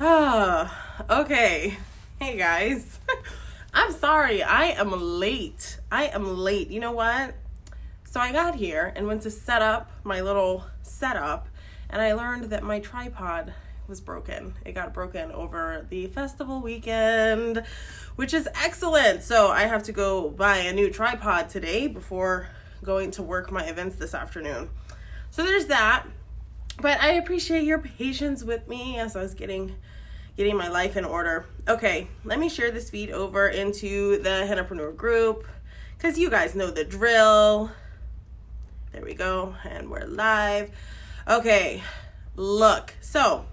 Okay. Hey guys. I'm sorry. I am late. You know what? So I got here and went to set up my little setup, and I learned that my tripod was broken. It got broken over the festival weekend, which is excellent. So I have to go buy a new tripod today before going to work my events this afternoon. So there's that. But I appreciate your patience with me as I was getting my life in order. Okay, let me share this feed over into the Hennapreneur group because you guys know the drill. There we go, and we're live. Okay, look, so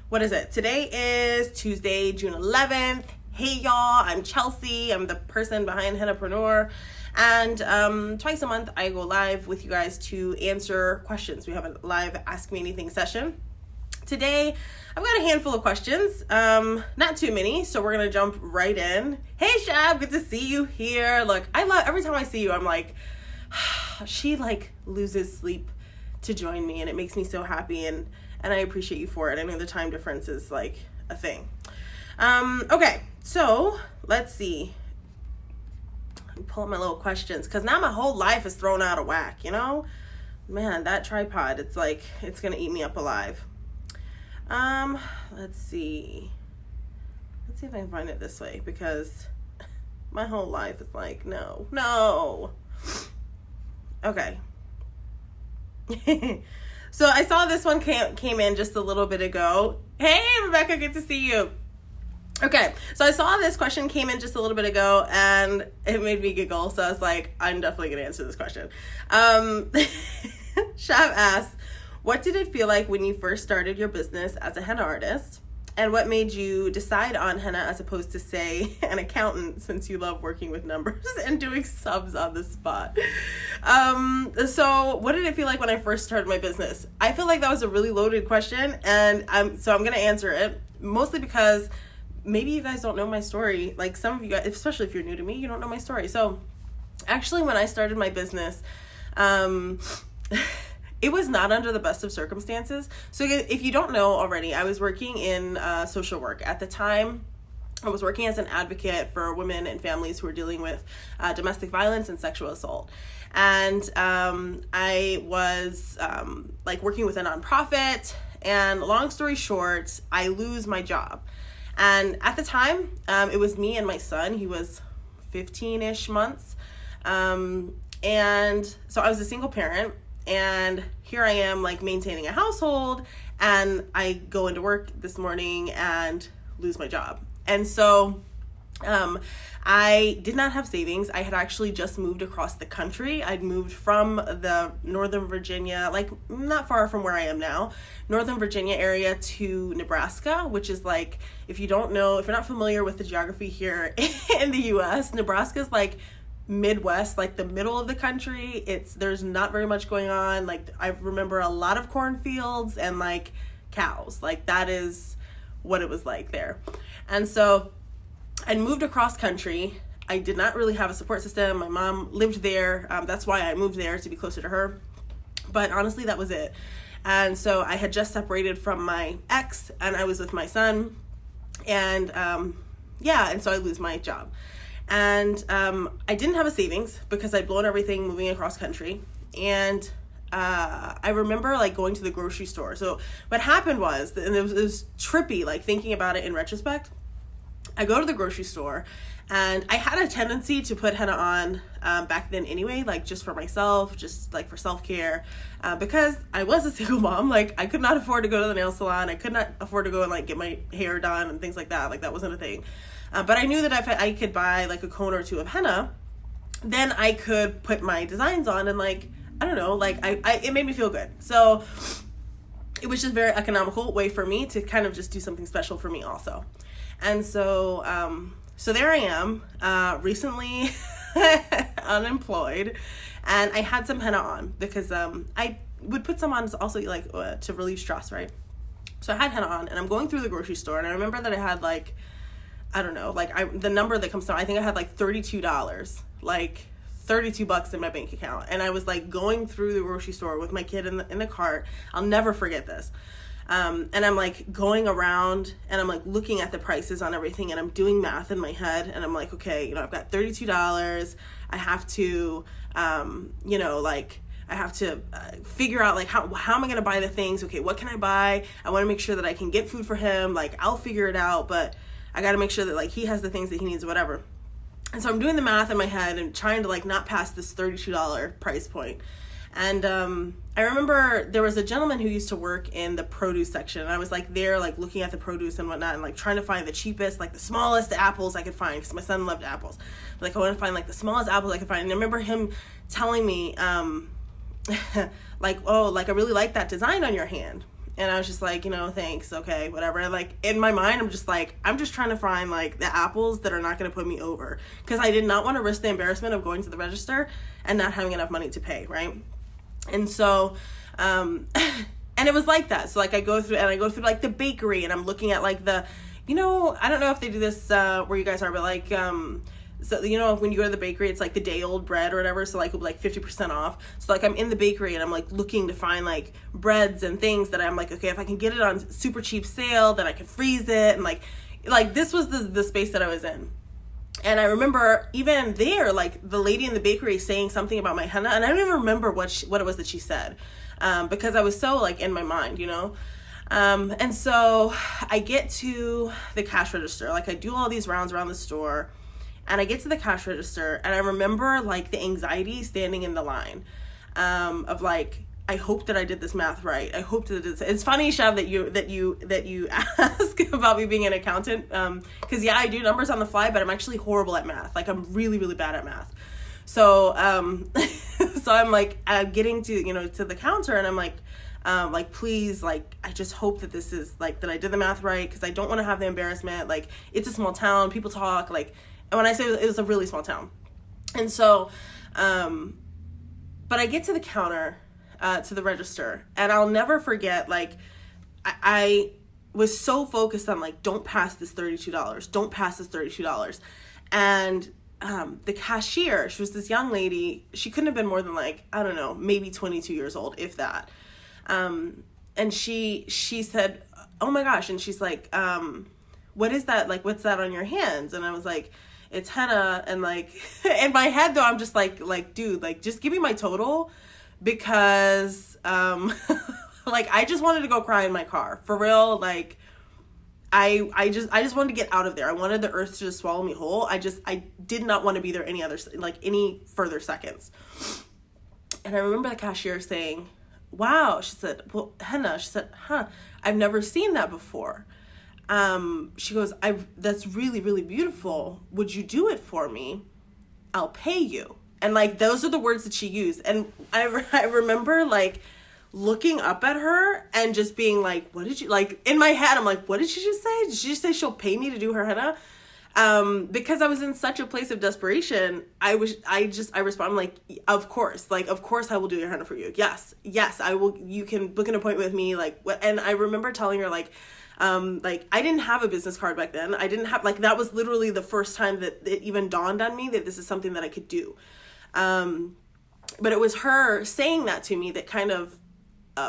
what is it? Today is Tuesday, June 11th. Hey y'all, I'm Chelsea. I'm the person behind Hennapreneur. And twice a month, I go live with you guys to answer questions. We have a live Ask Me Anything session. Today, I've got a handful of questions, not too many, so we're gonna jump right in. Hey Shab, good to see you here. Look, every time I see you, I'm like, she like loses sleep to join me, and it makes me so happy, and I appreciate you for it. I know the time difference is like a thing. Okay, so let's see. Pull up my little questions because now my whole life is thrown out of whack, you know? Man, that tripod, it's like, it's gonna eat me up alive. Let's see if I can find it this way because my whole life is like, no. Okay. So I saw this one came in just a little bit ago. Hey, Rebecca, good to see you. Okay, so I saw this question came in just a little bit ago, and it made me giggle, so I was like, I'm definitely going to answer this question. Shav asked, what did it feel like when you first started your business as a henna artist, and what made you decide on henna as opposed to, say, an accountant, since you love working with numbers and doing subs on the spot? So what did it feel like when I first started my business? I feel like that was a really loaded question, and I'm going to answer it, mostly because maybe you guys don't know my story. Like some of you guys, especially if you're new to me, you don't know my story. So actually when I started my business, it was not under the best of circumstances. So if you don't know already, I was working in social work. At the time, I was working as an advocate for women and families who were dealing with domestic violence and sexual assault. And I was like working with a nonprofit, and long story short, I lose my job. And at the time, it was me and my son. He was 15-ish months. And so I was a single parent, and here I am like maintaining a household, and I go into work this morning and lose my job. And so I did not have savings. I had actually just moved across the country. I'd moved from the Northern Virginia, like not far from where I am now, Northern Virginia area to Nebraska, which is like, if you don't know, if you're not familiar with the geography here in the US, Nebraska is like Midwest, like the middle of the country. There's not very much going on. Like I remember a lot of cornfields and like cows. Like that is what it was like there. And so I moved across country. I did not really have a support system. My mom lived there. That's why I moved there, to be closer to her. But honestly, that was it. And so I had just separated from my ex, and I was with my son. And and so I lose my job. And I didn't have a savings because I'd blown everything moving across country. And I remember like going to the grocery store. So what happened was, and it was trippy, like thinking about it in retrospect, I go to the grocery store, and I had a tendency to put henna on back then anyway, like just for myself, just like for self-care, because I was a single mom. Like I could not afford to go to the nail salon. I could not afford to go and like get my hair done and things like that. Like that wasn't a thing. But I knew that if I could buy like a cone or two of henna, then I could put my designs on, and like, I don't know, like it made me feel good. So it was just a very economical way for me to kind of just do something special for me also. And so, so there I am, recently unemployed, and I had some henna on because, I would put some on also like to relieve stress, right? So I had henna on, and I'm going through the grocery store, and I remember that I had like, I don't know, like the number that comes down, I think I had like $32, like $32 in my bank account. And I was like going through the grocery store with my kid in the cart. I'll never forget this. And I'm like going around and I'm like looking at the prices on everything, and I'm doing math in my head, and I'm like, okay, I've got $32. I have to, I have to figure out like how am I going to buy the things? Okay, what can I buy? I want to make sure that I can get food for him. Like, I'll figure it out, but I got to make sure that like he has the things that he needs, whatever. And so I'm doing the math in my head and trying to like not pass this $32 price point. And I remember there was a gentleman who used to work in the produce section, and I was like there like looking at the produce and whatnot, and like trying to find the cheapest, like the smallest apples I could find, because my son loved apples. Like, I want to find like the smallest apples I could find. And I remember him telling me like, oh, like I really like that design on your hand. And I was just like, thanks, okay, whatever. And like in my mind, I'm just trying to find like the apples that are not going to put me over, because I did not want to risk the embarrassment of going to the register and not having enough money to pay, right? And so, and it was like that. So like I go through like the bakery, and I'm looking at like the, I don't know if they do this where you guys are, but like, so, when you go to the bakery, it's like the day old bread or whatever. So like, it'll be like 50% off. So like I'm in the bakery and I'm like looking to find like breads and things that I'm like, okay, if I can get it on super cheap sale, then I can freeze it. And like this was the space that I was in. And I remember even there, like the lady in the bakery saying something about my henna, and I don't even remember what it was that she said, because I was so like in my mind, and so I get to the cash register. Like, I do all these rounds around the store, and I get to the cash register, and I remember like the anxiety standing in the line, of like, I hope that I did this math right. I hope that it's funny, Shav, that you ask about me being an accountant. Cause yeah, I do numbers on the fly, but I'm actually horrible at math. Like, I'm really, really bad at math. So, so I'm like, getting to, to the counter, and I'm like, please, like, I just hope that this is like, that I did the math right. Cause I don't want to have the embarrassment. Like, it's a small town, people talk, like, and when I say it was a really small town. And so, but I get to the counter, to the register, and I'll never forget, like, I was so focused on like, don't pass this $32. And the cashier, she was this young lady. She couldn't have been more than like, I don't know, maybe 22 years old, if that. And she said, oh my gosh. And she's like, what is that? Like, what's that on your hands? And I was like, it's henna. And like, in my head though, I'm just like, dude, like, just give me my total, because like, I just wanted to go cry in my car, for real. Like, I just wanted to get out of there. I wanted the earth to just swallow me whole. I did not want to be there any further seconds. And I remember the cashier saying, wow, she said, well, henna, she said, I've never seen that before. She goes, that's really, really beautiful. Would you do it for me? I'll pay you. And like, those are the words that she used. And I remember like looking up at her and just being like, what did you, like, in my head, I'm like, what did she just say? Did she just say she'll pay me to do her henna? Because I was in such a place of desperation. I respond, I'm like, of course I will do your henna for you. Yes, I will. You can book an appointment with me. Like, what? And I remember telling her like, I didn't have a business card back then. I didn't have, like, that was literally the first time that it even dawned on me that this is something that I could do. But it was her saying that to me that kind of,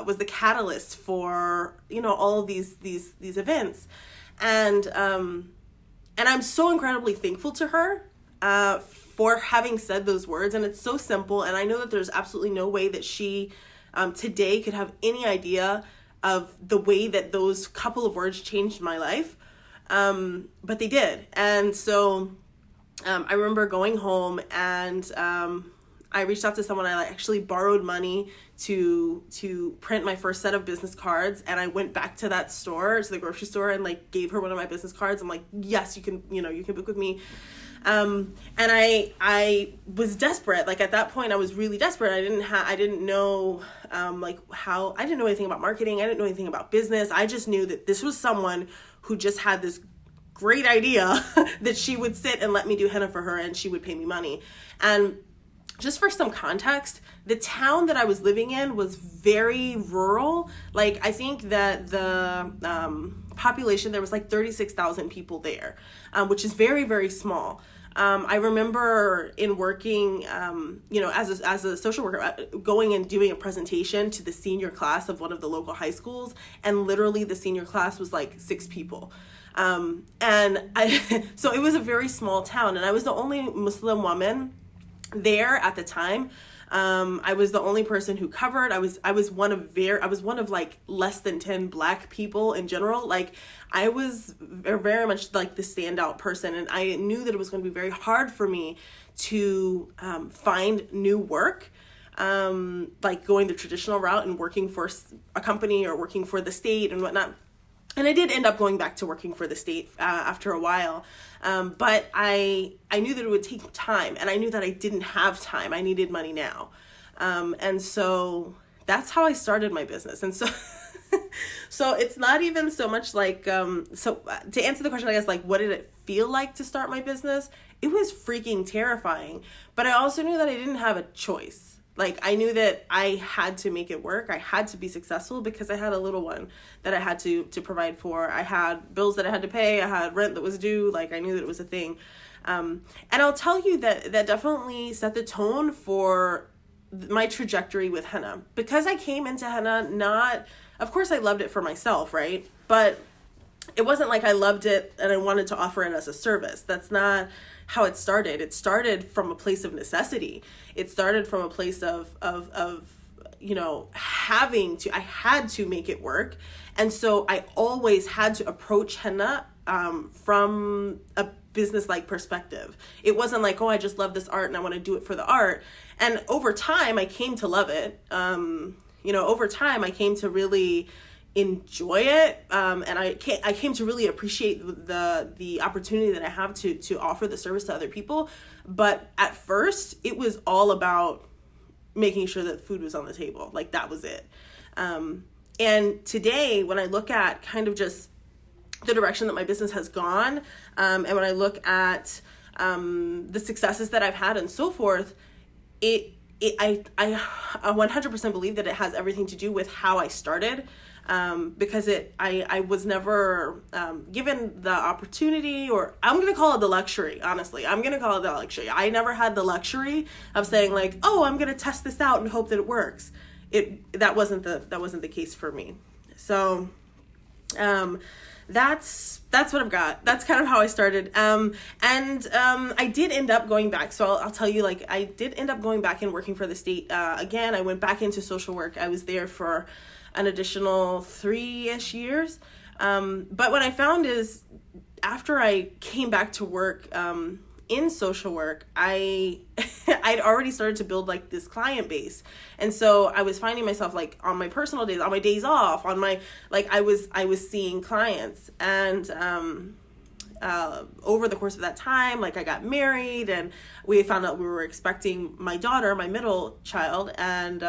was the catalyst for, all of these events. And I'm so incredibly thankful to her, for having said those words. And it's so simple. And I know that there's absolutely no way that she, today could have any idea of the way that those couple of words changed my life. But they did. And so, I remember going home, and, I reached out to someone. I actually borrowed money to print my first set of business cards. And I went back to that store, to the grocery store, and like gave her one of my business cards. I'm like, yes, you can book with me. And I was desperate. Like, at that point I was really desperate. I didn't know, I didn't know anything about marketing. I didn't know anything about business. I just knew that this was someone who just had this great idea that she would sit and let me do henna for her, and she would pay me money. And just for some context, the town that I was living in was very rural. Like, I think that the population, there was like 36,000 people there, which is very, very small. I remember in working, as a social worker, going and doing a presentation to the senior class of one of the local high schools, and literally the senior class was like 6 people. So it was a very small town, and I was the only Muslim woman there at the time. I was the only person who covered. I was one of like less than 10 Black people in general. Like, I was very much like the standout person, and I knew that it was going to be very hard for me to find new work, like going the traditional route and working for a company or working for the state and whatnot. And I did end up going back to working for the state after a while. But I knew that it would take time, and I knew that I didn't have time. I needed money now. And so that's how I started my business. And so, so it's not even so much like, so to answer the question, I guess, like, what did it feel like to start my business? It was freaking terrifying, but I also knew that I didn't have a choice. Like, I knew that I had to make it work. I had to be successful because I had a little one that I had to provide for. I had bills that I had to pay. I had rent that was due. Like, I knew that it was a thing. And I'll tell you that definitely set the tone for my trajectory with henna. Because I came into henna of course I loved it for myself, right? But it wasn't like I loved it and I wanted to offer it as a service. That's not how it started. It started from a place of necessity. It started from a place of I had to make it work. And so I always had to approach henna from a business-like perspective. It wasn't like, oh, I just love this art and I want to do it for the art. And over time, I came to love it. Over time, I came to really enjoy it, and I came to really appreciate the opportunity that I have to offer the service to other people. But at first, it was all about making sure that food was on the table. Like, that was it. And today, when I look at kind of just the direction that my business has gone, and when I look at the successes that I've had and so forth, I 100% believe that it has everything to do with how I started. Because I was never given the opportunity, or I'm going to call it the luxury, honestly. I'm going to call it the luxury. I never had the luxury of saying like, oh, I'm going to test this out and hope that it works. That wasn't the case for me. So that's what I've got. That's kind of how I started. I did end up going back. So I'll tell you, like, I did end up going back and working for the state. Again, I went back into social work. I was there for an additional 3-ish years. But what I found is after I came back to work in social work, I'd already started to build like this client base. And so I was finding myself like on my personal days, on my days off, on my, like I was seeing clients. And over the course of that time, like I got married and we found out we were expecting my daughter, my middle child, and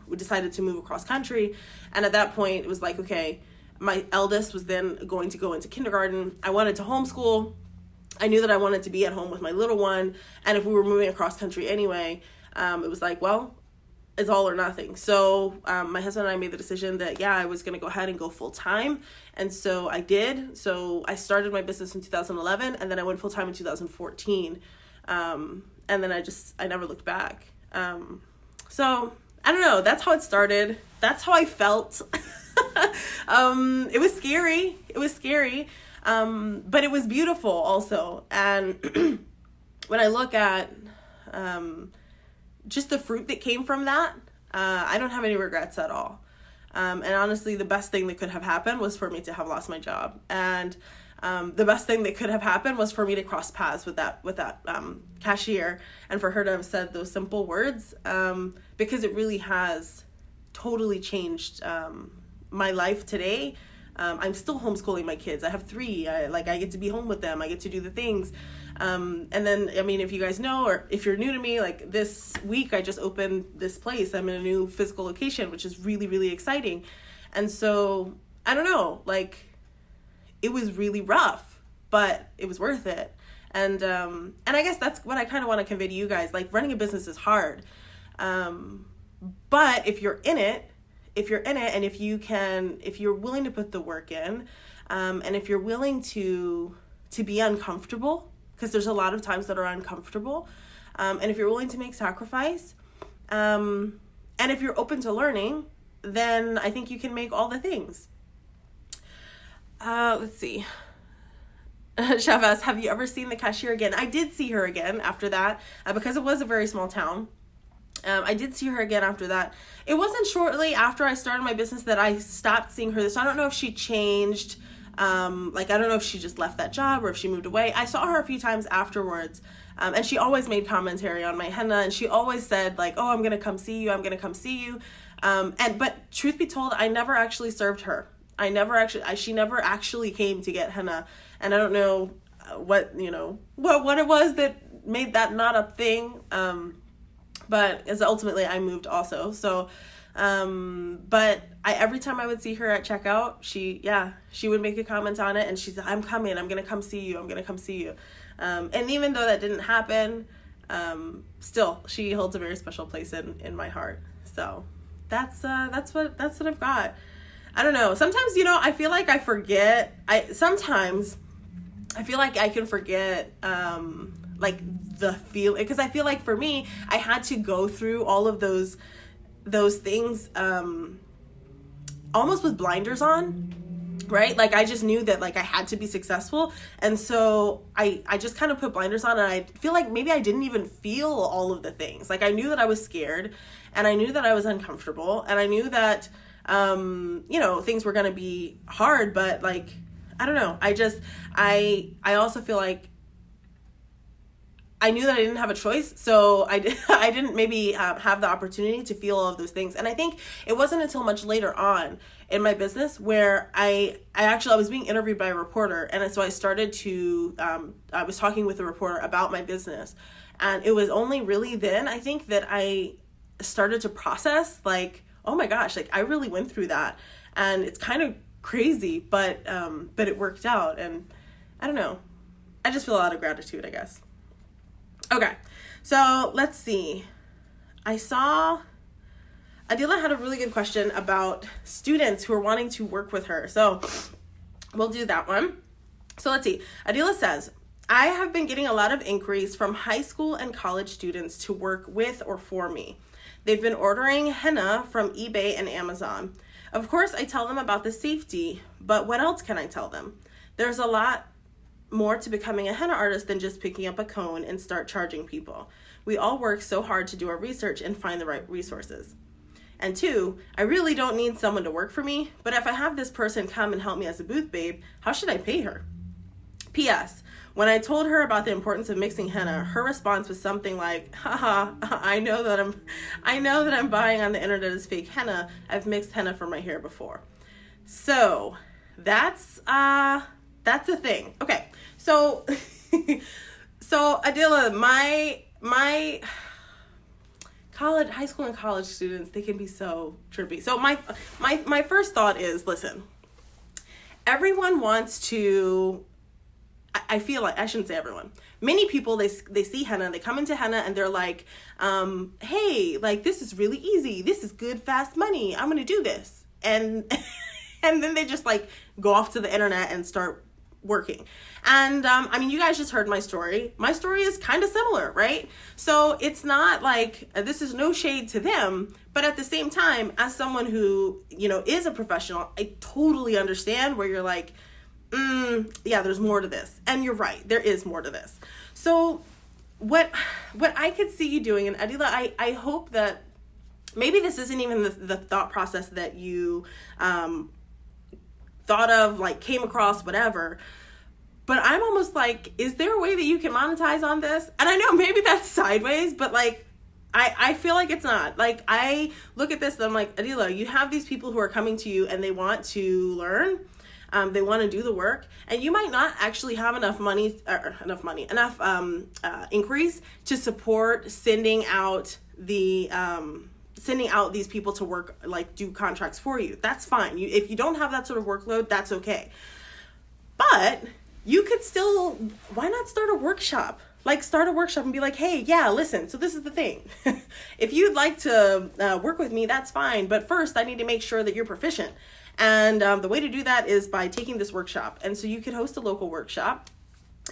we decided to move across country. And at that point it was like, okay, my eldest was then going to go into kindergarten. I wanted to homeschool. I knew that I wanted to be at home with my little one. And if we were moving across country anyway, it was like, well, it's all or nothing. So my husband and I made the decision that, yeah, I was going to go ahead and go full time. And so I did. So I started my business in 2011 and then I went full time in 2014. And then I never looked back. So I don't know. That's how it started. That's how I felt. It was scary. But it was beautiful also. And when I look at just the fruit that came from that, I don't have any regrets at all. And honestly, the best thing that could have happened was for me to have lost my job. And the best thing that could have happened was for me to cross paths with that cashier and for her to have said those simple words, because it really has totally changed my life today. I'm still homeschooling my kids. I have 3. I get to be home with them. I get to do the things. And then, I mean, if you guys know, or if you're new to me, like this week, I just opened this place. I'm in a new physical location, which is really, really exciting. And so, I don't know, like, it was really rough, but it was worth it. And I guess that's what I kind of want to convey to you guys. Like, running a business is hard. But if you're in it, and if you're willing to put the work in, and if you're willing to be uncomfortable, because there's a lot of times that are uncomfortable. And if you're willing to make sacrifice, and if you're open to learning, then I think you can make all the things. Let's see. Chavez, have you ever seen the cashier again? I did see her again after that, because it was a very small town. I did see her again after that. It wasn't shortly after I started my business that I stopped seeing her. So I don't know if she changed. I don't know if she just left that job or if she moved away. I saw her a few times afterwards. And she always made commentary on my henna, and she always said like, oh, I'm going to come see you. I'm going to come see you. But truth be told, I never actually served her. She never actually came to get henna. And I don't know what it was that made that not a thing. But as ultimately I moved also. So, but every time I would see her at checkout, she would make a comment on it, and she's, I'm coming, I'm going to come see you. I'm going to come see you. And even though that didn't happen, still she holds a very special place in my heart. So that's what I've got. I don't know. Sometimes, I feel like I forget. Sometimes I feel like I can forget, the feel, because I feel like for me, I had to go through all of those things, almost with blinders on, right? Like I just knew that like I had to be successful. And so I just kind of put blinders on, and I feel like maybe I didn't even feel all of the things. Like I knew that I was scared, and I knew that I was uncomfortable, and I knew that, things were going to be hard, but like, I don't know. I also feel like I knew that I didn't have a choice, so I didn't maybe have the opportunity to feel all of those things. And I think it wasn't until much later on in my business where I was being interviewed by a reporter, and so I started to, I was talking with a reporter about my business, and it was only really then, I think, that I started to process, like, oh my gosh, like I really went through that, and it's kind of crazy, but it worked out, and I don't know. I just feel a lot of gratitude, I guess. Okay, so let's see. I saw Adila had a really good question about students who are wanting to work with her. So we'll do that one. So let's see. Adila says, I have been getting a lot of inquiries from high school and college students to work with or for me. They've been ordering henna from eBay and Amazon. Of course, I tell them about the safety, but what else can I tell them? There's a lot more to becoming a henna artist than just picking up a cone and start charging people. We all work so hard to do our research and find the right resources. And 2, I really don't need someone to work for me, but if I have this person come and help me as a booth babe, how should I pay her? P.S. When I told her about the importance of mixing henna, her response was something like, haha, I know that I'm buying on the internet as fake henna. I've mixed henna for my hair before. So that's a thing. Okay. So Adila, my high school and college students, they can be so trippy. So my first thought is, listen, everyone wants to, I feel like, I shouldn't say everyone. Many people, they see henna, they come into henna and they're like, hey, like this is really easy. This is good, fast money. I'm going to do this. And then they just like go off to the internet and start working. And you guys just heard my story. My story is kind of similar, right? So it's not like, this is no shade to them, but at the same time, as someone who, is a professional, I totally understand where you're like, yeah, there's more to this. And you're right, there is more to this. So what I could see you doing, and Adila, I hope that maybe this isn't even the thought process that you thought of, like came across, whatever. But I'm almost like, is there a way that you can monetize on this? And I know maybe that's sideways, but like, I feel like it's not. Like, I look at this and I'm like, Adila, you have these people who are coming to you and they want to learn. They want to do the work, and you might not actually have enough inquiries to support sending out these people to work, like do contracts for you. That's fine. If you don't have that sort of workload, that's okay. But you could still, why not start a workshop? Like start a workshop and be like, hey, yeah, listen, so this is the thing. If you'd like to work with me, that's fine. But first I need to make sure that you're proficient. And the way to do that is by taking this workshop. And so you could host a local workshop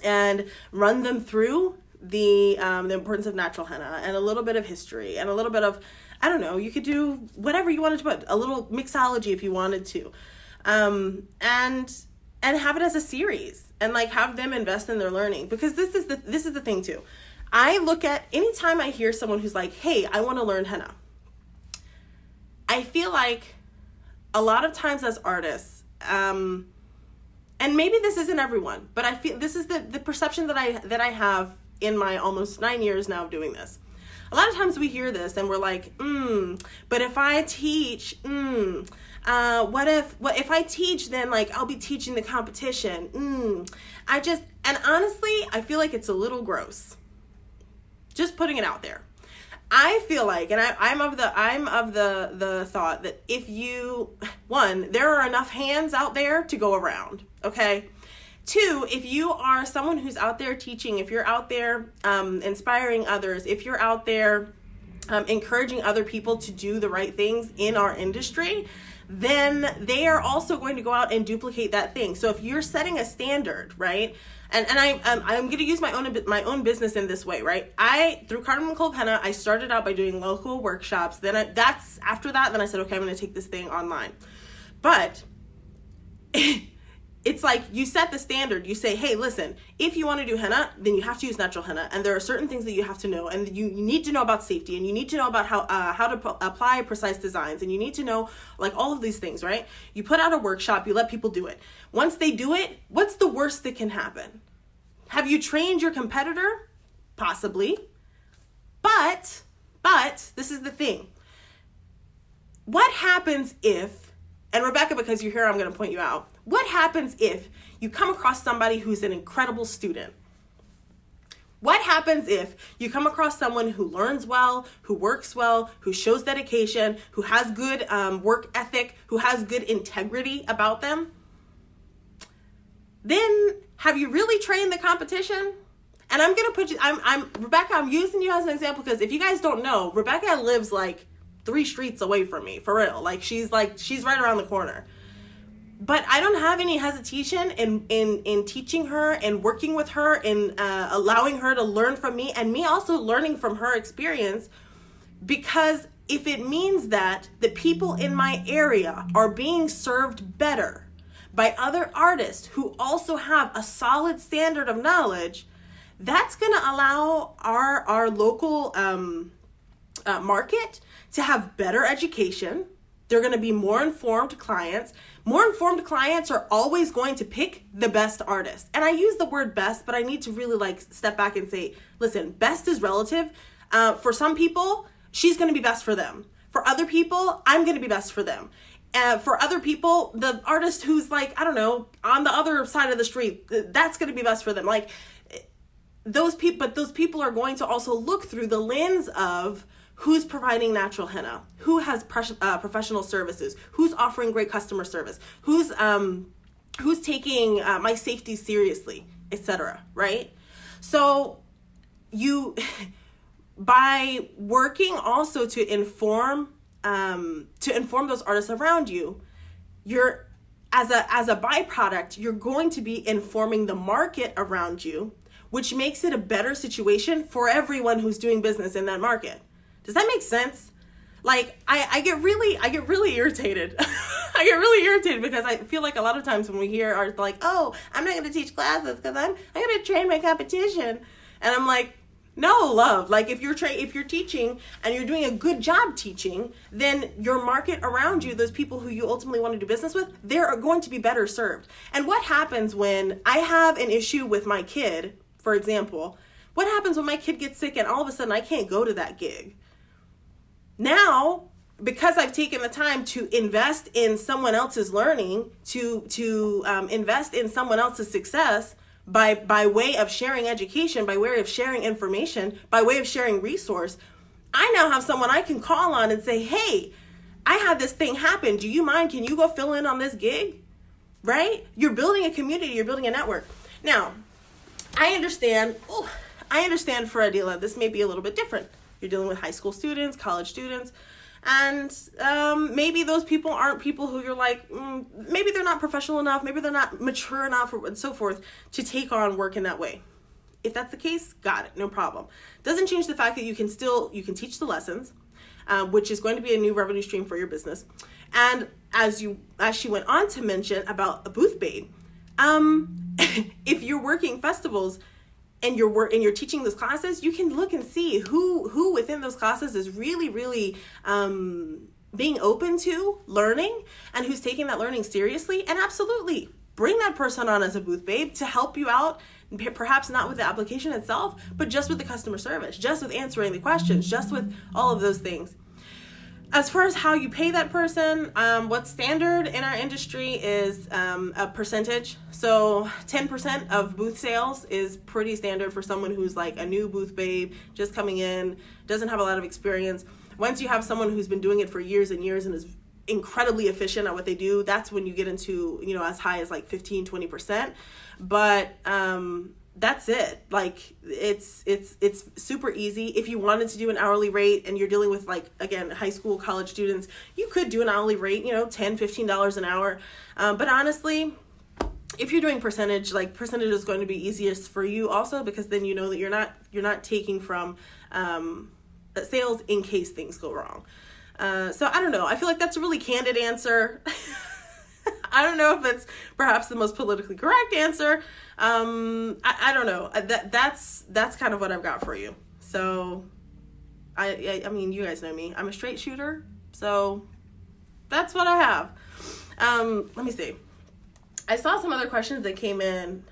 and run them through the importance of natural henna and a little bit of history and a little bit of, I don't know, you could do whatever you wanted to put, a little mixology if you wanted to, and have it as a series and like have them invest in their learning, because this is the thing too. I look at, anytime I hear someone who's like, hey, I want to learn henna, I feel like a lot of times as artists, and maybe this isn't everyone, but I feel this is the perception that I have in my almost 9 years now of doing this. A lot of times we hear this and we're like, but if I teach, what if I teach, then like I'll be teaching the competition. And honestly, I feel like it's a little gross. Just putting it out there. I feel like, and I'm of the thought that if you, one, there are enough hands out there to go around, okay? Two, if you are someone who's out there teaching, if you're out there inspiring others, if you're out there encouraging other people to do the right things in our industry, then they are also going to go out and duplicate that thing. So if you're setting a standard, right? And I'm going to use my own business in this way, right? Through Cardamom Clove Henna, I started out by doing local workshops. Then after that, I said, okay, I'm going to take this thing online. But it's like you set the standard. You say, hey, listen, if you want to do henna, then you have to use natural henna. And there are certain things that you have to know. And you need to know about safety. And you need to know about how to apply precise designs. And you need to know like all of these things, right? You put out a workshop. You let people do it. Once they do it, what's the worst that can happen? Have you trained your competitor? Possibly. But this is the thing. What happens if, and Rebecca, because you're here, I'm going to point you out. What happens if you come across somebody who's an incredible student? What happens if you come across someone who learns well, who works well, who shows dedication, who has good work ethic, who has good integrity about them? Then have you really trained the competition? And I'm going to put you, Rebecca, I'm using you as an example because if you guys don't know, Rebecca lives like 3 streets away from me, for real. She's right around the corner. But I don't have any hesitation in teaching her and working with her and allowing her to learn from me and me also learning from her experience, because if it means that the people in my area are being served better by other artists who also have a solid standard of knowledge, that's going to allow our local market to have better education. They're going to be more informed clients. More informed clients are always going to pick the best artist. And I use the word best, but I need to really step back and say, listen, best is relative. For some people, she's going to be best for them. For other people, I'm going to be best for them. For other people, the artist who's I don't know, on the other side of the street, that's going to be best for them. Those people are going to also look through the lens of who's providing natural henna, who has professional services, who's offering great customer service, who's taking my safety seriously, etc. Right? So you, by working also to inform those artists around you, you're as a byproduct, you're going to be informing the market around you, which makes it a better situation for everyone who's doing business in that market. Does that make sense? I get really irritated. I get really irritated because I feel like a lot of times when we hear artists oh, I'm not going to teach classes because I'm going to train my competition. And I'm like, no, love. If you're teaching and you're doing a good job teaching, then your market around you, those people who you ultimately want to do business with, they're going to be better served. And what happens when I have an issue with my kid, for example, what happens when my kid gets sick and all of a sudden I can't go to that gig? Now, because I've taken the time to invest in someone else's learning, to invest in someone else's success by way of sharing education, by way of sharing information, by way of sharing resource, I now have someone I can call on and say, hey, I had this thing happen. Do you mind? Can you go fill in on this gig? Right? You're building a community. You're building a network. Now, I understand for Adila, this may be a little bit different. You're dealing with high school students, college students. And maybe those people aren't people who you're like, maybe they're not professional enough, maybe they're not mature enough, and so forth, to take on work in that way. If that's the case, got it, no problem. Doesn't change the fact that you can teach the lessons, which is going to be a new revenue stream for your business. And as she went on to mention about a booth babe, if you're working festivals and you're teaching those classes, you can look and see who within those classes is really, really being open to learning and who's taking that learning seriously. And absolutely bring that person on as a booth babe to help you out, perhaps not with the application itself, but just with the customer service, just with answering the questions, just with all of those things. As far as how you pay that person, what's standard in our industry is a percentage. So 10% of booth sales is pretty standard for someone who's like a new booth babe, just coming in, doesn't have a lot of experience. Once you have someone who's been doing it for years and years and is incredibly efficient at what they do, that's when you get into, as high as like 15, 20%. But that's it. Like it's super easy. If you wanted to do an hourly rate and you're dealing with, like, again, high school, college students, you could do an hourly rate, $10, $15 an hour. But honestly, if you're doing percentage is going to be easiest for you also, because then you know that you're not taking from sales in case things go wrong. So I don't know. I feel like that's a really candid answer. I don't know if it's perhaps the most politically correct answer. I don't know. That's kind of what I've got for you. So I mean, you guys know me. I'm a straight shooter. So that's what I have. Let me see. I saw some other questions that came in.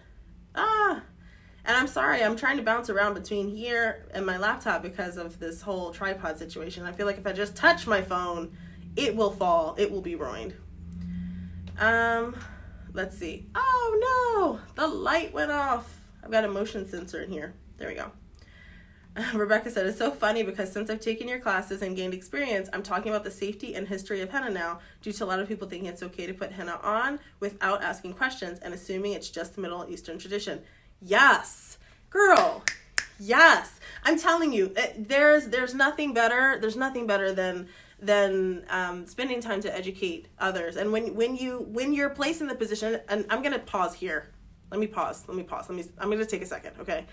And I'm sorry, I'm trying to bounce around between here and my laptop because of this whole tripod situation. I feel like if I just touch my phone, it will fall. It will be ruined. Let's see. Oh no, the light went off. I've got a motion sensor in here. There we go. Rebecca said, it's so funny because since I've taken your classes and gained experience, I'm talking about the safety and history of henna now, due to a lot of people thinking it's okay to put henna on without asking questions and assuming it's just the Middle Eastern tradition. Yes, girl. Yes. I'm telling you, there's nothing better. There's nothing better than spending time to educate others. And when you're placed in the position, and I'm going to pause here. Let me pause. I'm going to take a second. Okay.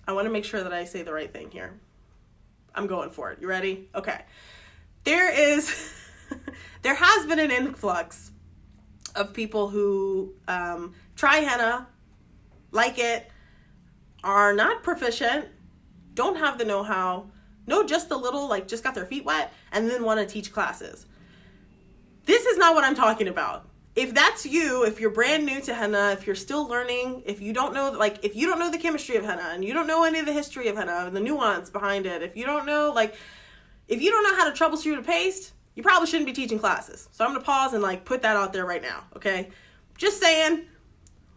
I want to make sure that I say the right thing here. I'm going for it. You ready? Okay. There has been an influx of people who try henna, like it, are not proficient, don't have the know-how, know just a little, like just got their feet wet, and then want to teach classes. This is not what I'm talking about. If that's you, if you're brand new to henna, if you're still learning, if you don't know the chemistry of henna, and you don't know any of the history of henna, and the nuance behind it, if you don't know how to troubleshoot a paste, you probably shouldn't be teaching classes. So I'm going to pause and put that out there right now, okay? Just saying,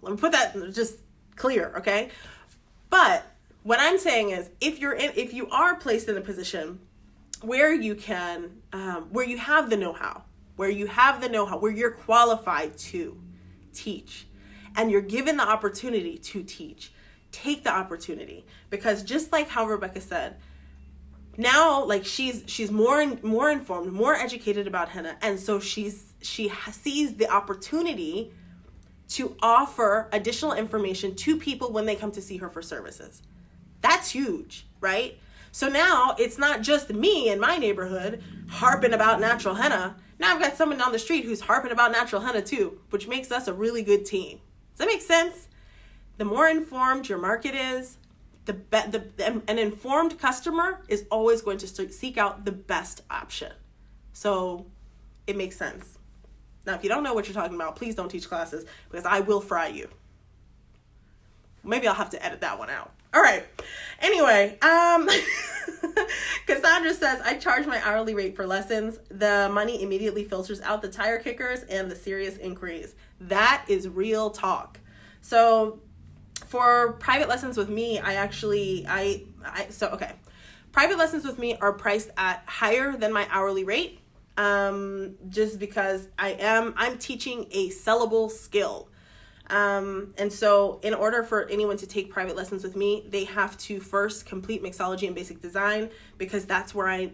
let me put that just clear, okay? But what I'm saying is, if you are placed in a position where you can, where you have the know-how, where you're qualified to teach, and you're given the opportunity to teach, take the opportunity. Because just like how Rebecca said, now, she's more informed, more educated about henna, and so she sees the opportunity to offer additional information to people when they come to see her for services. That's huge, right? So now it's not just me in my neighborhood harping about natural henna. Now I've got someone down the street who's harping about natural henna too, which makes us a really good team. Does that make sense? The more informed your market is, an informed customer is always going to seek out the best option. So it makes sense. Now, if you don't know what you're talking about, please don't teach classes, because I will fry you. Maybe I'll have to edit that one out. All right. Anyway, Cassandra says, I charge my hourly rate for lessons. The money immediately filters out the tire kickers and the serious inquiries. That is real talk. So for private lessons with me, private lessons with me are priced at higher than my hourly rate, just because I'm teaching a sellable skill. And so in order for anyone to take private lessons with me, they have to first complete mixology and basic design, because that's where I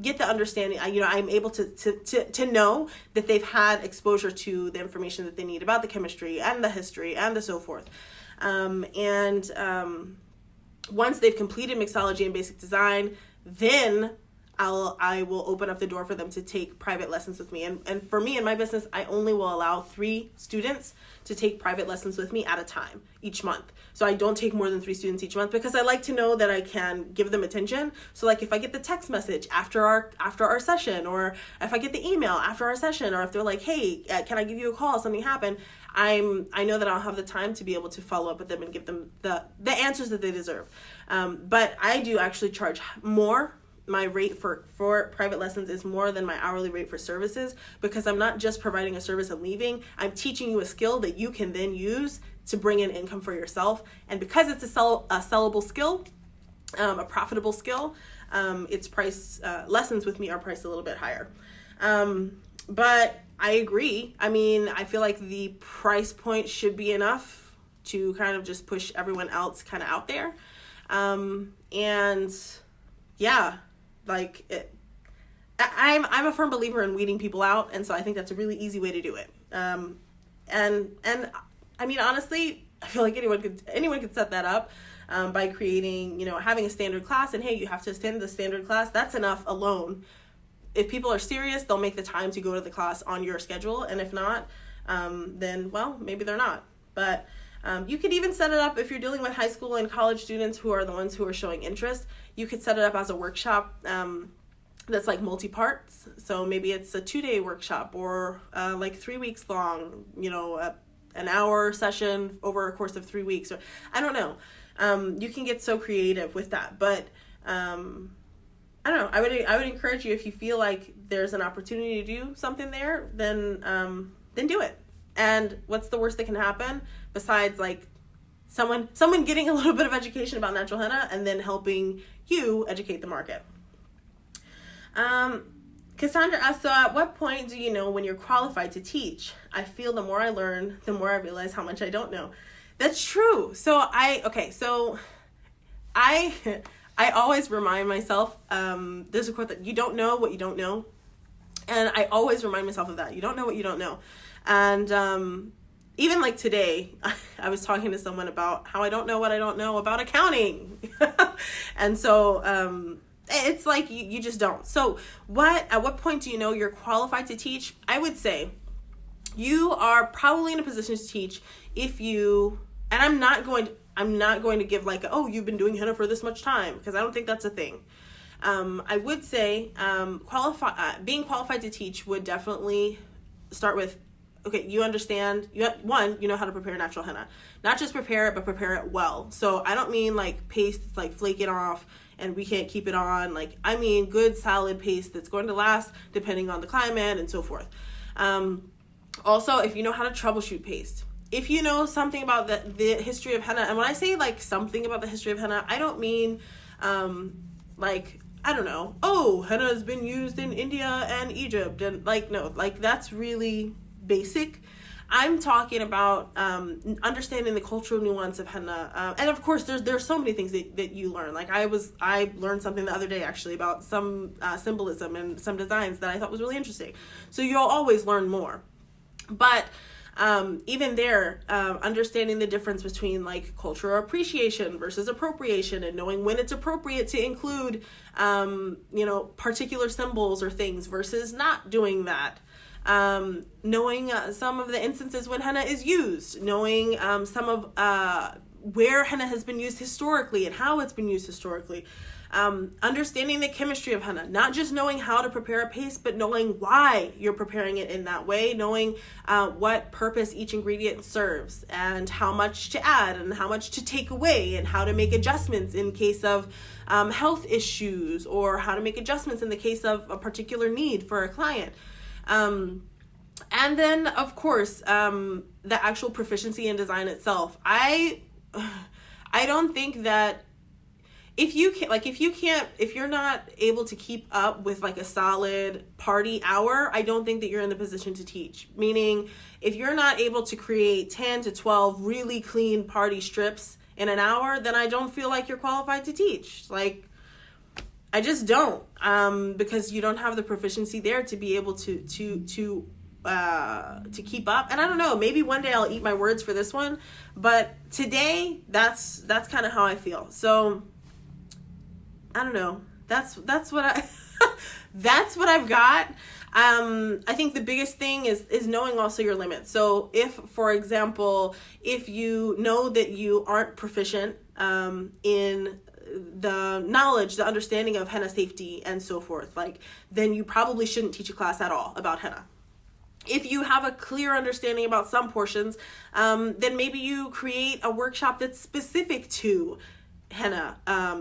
get the understanding. I'm able to know that they've had exposure to the information that they need about the chemistry and the history and the so forth. Once they've completed mixology and basic design, then I will open up the door for them to take private lessons with me. And for me in my business, I only will allow 3 students to take private lessons with me at a time each month. So I don't take more than 3 students each month, because I like to know that I can give them attention. So like if I get the text message after our session, or if I get the email after our session, or if they're like, hey, can I give you a call? Something happened. I know that I'll have the time to be able to follow up with them and give them the answers that they deserve. But I do actually charge more. My rate for private lessons is more than my hourly rate for services, because I'm not just providing a service and leaving. I'm teaching you a skill that you can then use to bring in income for yourself. And because it's a sellable skill, a profitable skill, its price, lessons with me are priced a little bit higher. But I agree. I mean, I feel like the price point should be enough to kind of just push everyone else kind of out there. And yeah, like I'm a firm believer in weeding people out, and so I think that's a really easy way to do it. And I mean, honestly, I feel like anyone could set that up by creating, having a standard class, and hey, you have to attend the standard class. That's enough alone. If people are serious, they'll make the time to go to the class on your schedule, and if not, then well, maybe they're not. But you could even set it up if you're dealing with high school and college students who are the ones who are showing interest. You could set it up as a workshop that's like multi-parts. So maybe it's a 2-day workshop, or like 3 weeks long, an hour session over a course of 3 weeks, or I don't know. You can get so creative with that, but I don't know. I would encourage you, if you feel like there's an opportunity to do something there, then do it. And what's the worst that can happen besides like someone getting a little bit of education about natural henna and then helping you educate the market? Cassandra asked, so at what point do you know when you're qualified to teach? I feel the more I learn, the more I realize how much I don't know. That's true. So I always remind myself, there's a quote that you don't know what you don't know. And I always remind myself of that. You don't know what you don't know. And even like today, I was talking to someone about how I don't know what I don't know about accounting. And so it's like you just don't. So at what point do you know you're qualified to teach? I would say you are probably in a position to teach if you, and I'm not going to give like, oh, you've been doing henna for this much time, because I don't think that's a thing. I would say being qualified to teach would definitely start with, okay, you understand, you know how to prepare natural henna. Not just prepare it, but prepare it well. So I don't mean like paste, like flake it off and we can't keep it on. Like, I mean good solid paste that's going to last depending on the climate and so forth. Also, if you know how to troubleshoot paste, if you know something about the history of henna, and when I say like something about the history of henna, I don't mean like, I don't know, oh, henna has been used in India and Egypt, and like, no, like that's really basic. I'm talking about understanding the cultural nuance of henna, and of course there's so many things that you learn. Like I learned something the other day actually about some symbolism and some designs that I thought was really interesting. So you'll always learn more, but even there, understanding the difference between like cultural appreciation versus appropriation, and knowing when it's appropriate to include particular symbols or things versus not doing that. Knowing some of the instances when henna is used, knowing some of where henna has been used historically and how it's been used historically, understanding the chemistry of henna, not just knowing how to prepare a paste, but knowing why you're preparing it in that way, knowing what purpose each ingredient serves, and how much to add and how much to take away, and how to make adjustments in case of health issues, or how to make adjustments in the case of a particular need for a client. And then of course, the actual proficiency in design itself. I don't think that if you're not able to keep up with like a solid party hour, I don't think that you're in the position to teach. Meaning, if you're not able to create 10 to 12 really clean party strips in an hour, then I don't feel like you're qualified to teach. Like, I just don't, because you don't have the proficiency there to be able to keep up. And I don't know, maybe one day I'll eat my words for this one, but today that's kind of how I feel. So I don't know. That's what I that's what I've got. I think the biggest thing is knowing also your limits. So if, for example, if you know that you aren't proficient in the knowledge, the understanding of henna safety and so forth, like, then you probably shouldn't teach a class at all about henna. If you have a clear understanding about some portions, then maybe you create a workshop that's specific to henna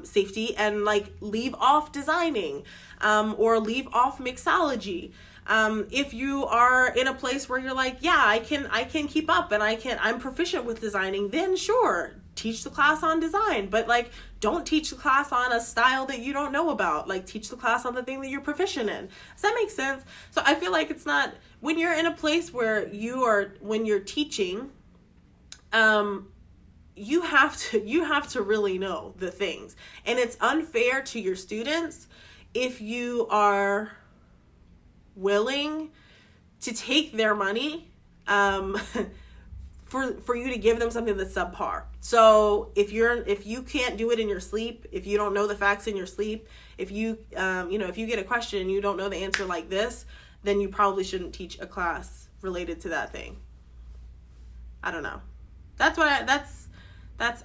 safety, and like leave off designing or leave off mixology. If you are in a place where you're like, yeah, I can keep up and I'm proficient with designing, then sure, teach the class on design. But like, don't teach the class on a style that you don't know about. Like, teach the class on the thing that you're proficient in. Does that make sense? So I feel like it's not, when you're in a place where when you're teaching, you have to really know the things. And it's unfair to your students if you are willing to take their money for you to give them something that's subpar. So if you can't do it in your sleep, if you don't know the facts in your sleep, if you if you get a question and you don't know the answer like this, then you probably shouldn't teach a class related to that thing. I don't know. I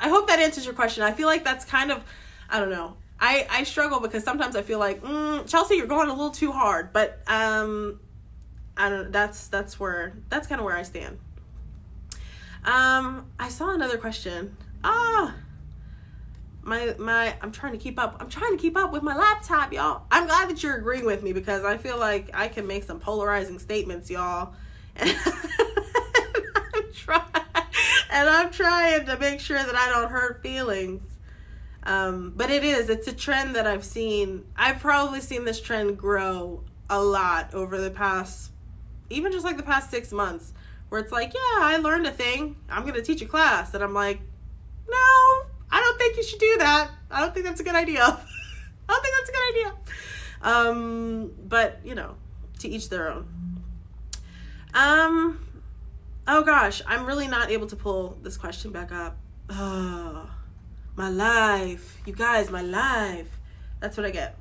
hope that answers your question. I feel like that's kind of, I don't know. I struggle because sometimes I feel like, Chelsea, you're going a little too hard, but I don't. That's kind of where I stand. I saw another question. I'm trying to keep up. I'm trying to keep up with my laptop, y'all. I'm glad that you're agreeing with me, because I feel like I can make some polarizing statements, y'all. And I'm trying to make sure that I don't hurt feelings. But it's a trend that I've seen. I've probably seen this trend grow a lot over the past, even just like the past 6 months, where it's like, yeah, I learned a thing, I'm going to teach a class. And I'm like, no, I don't think you should do that. I don't think that's a good idea. But to each their own. Oh gosh, I'm really not able to pull this question back up. Oh, my life. You guys, my life. That's what I get.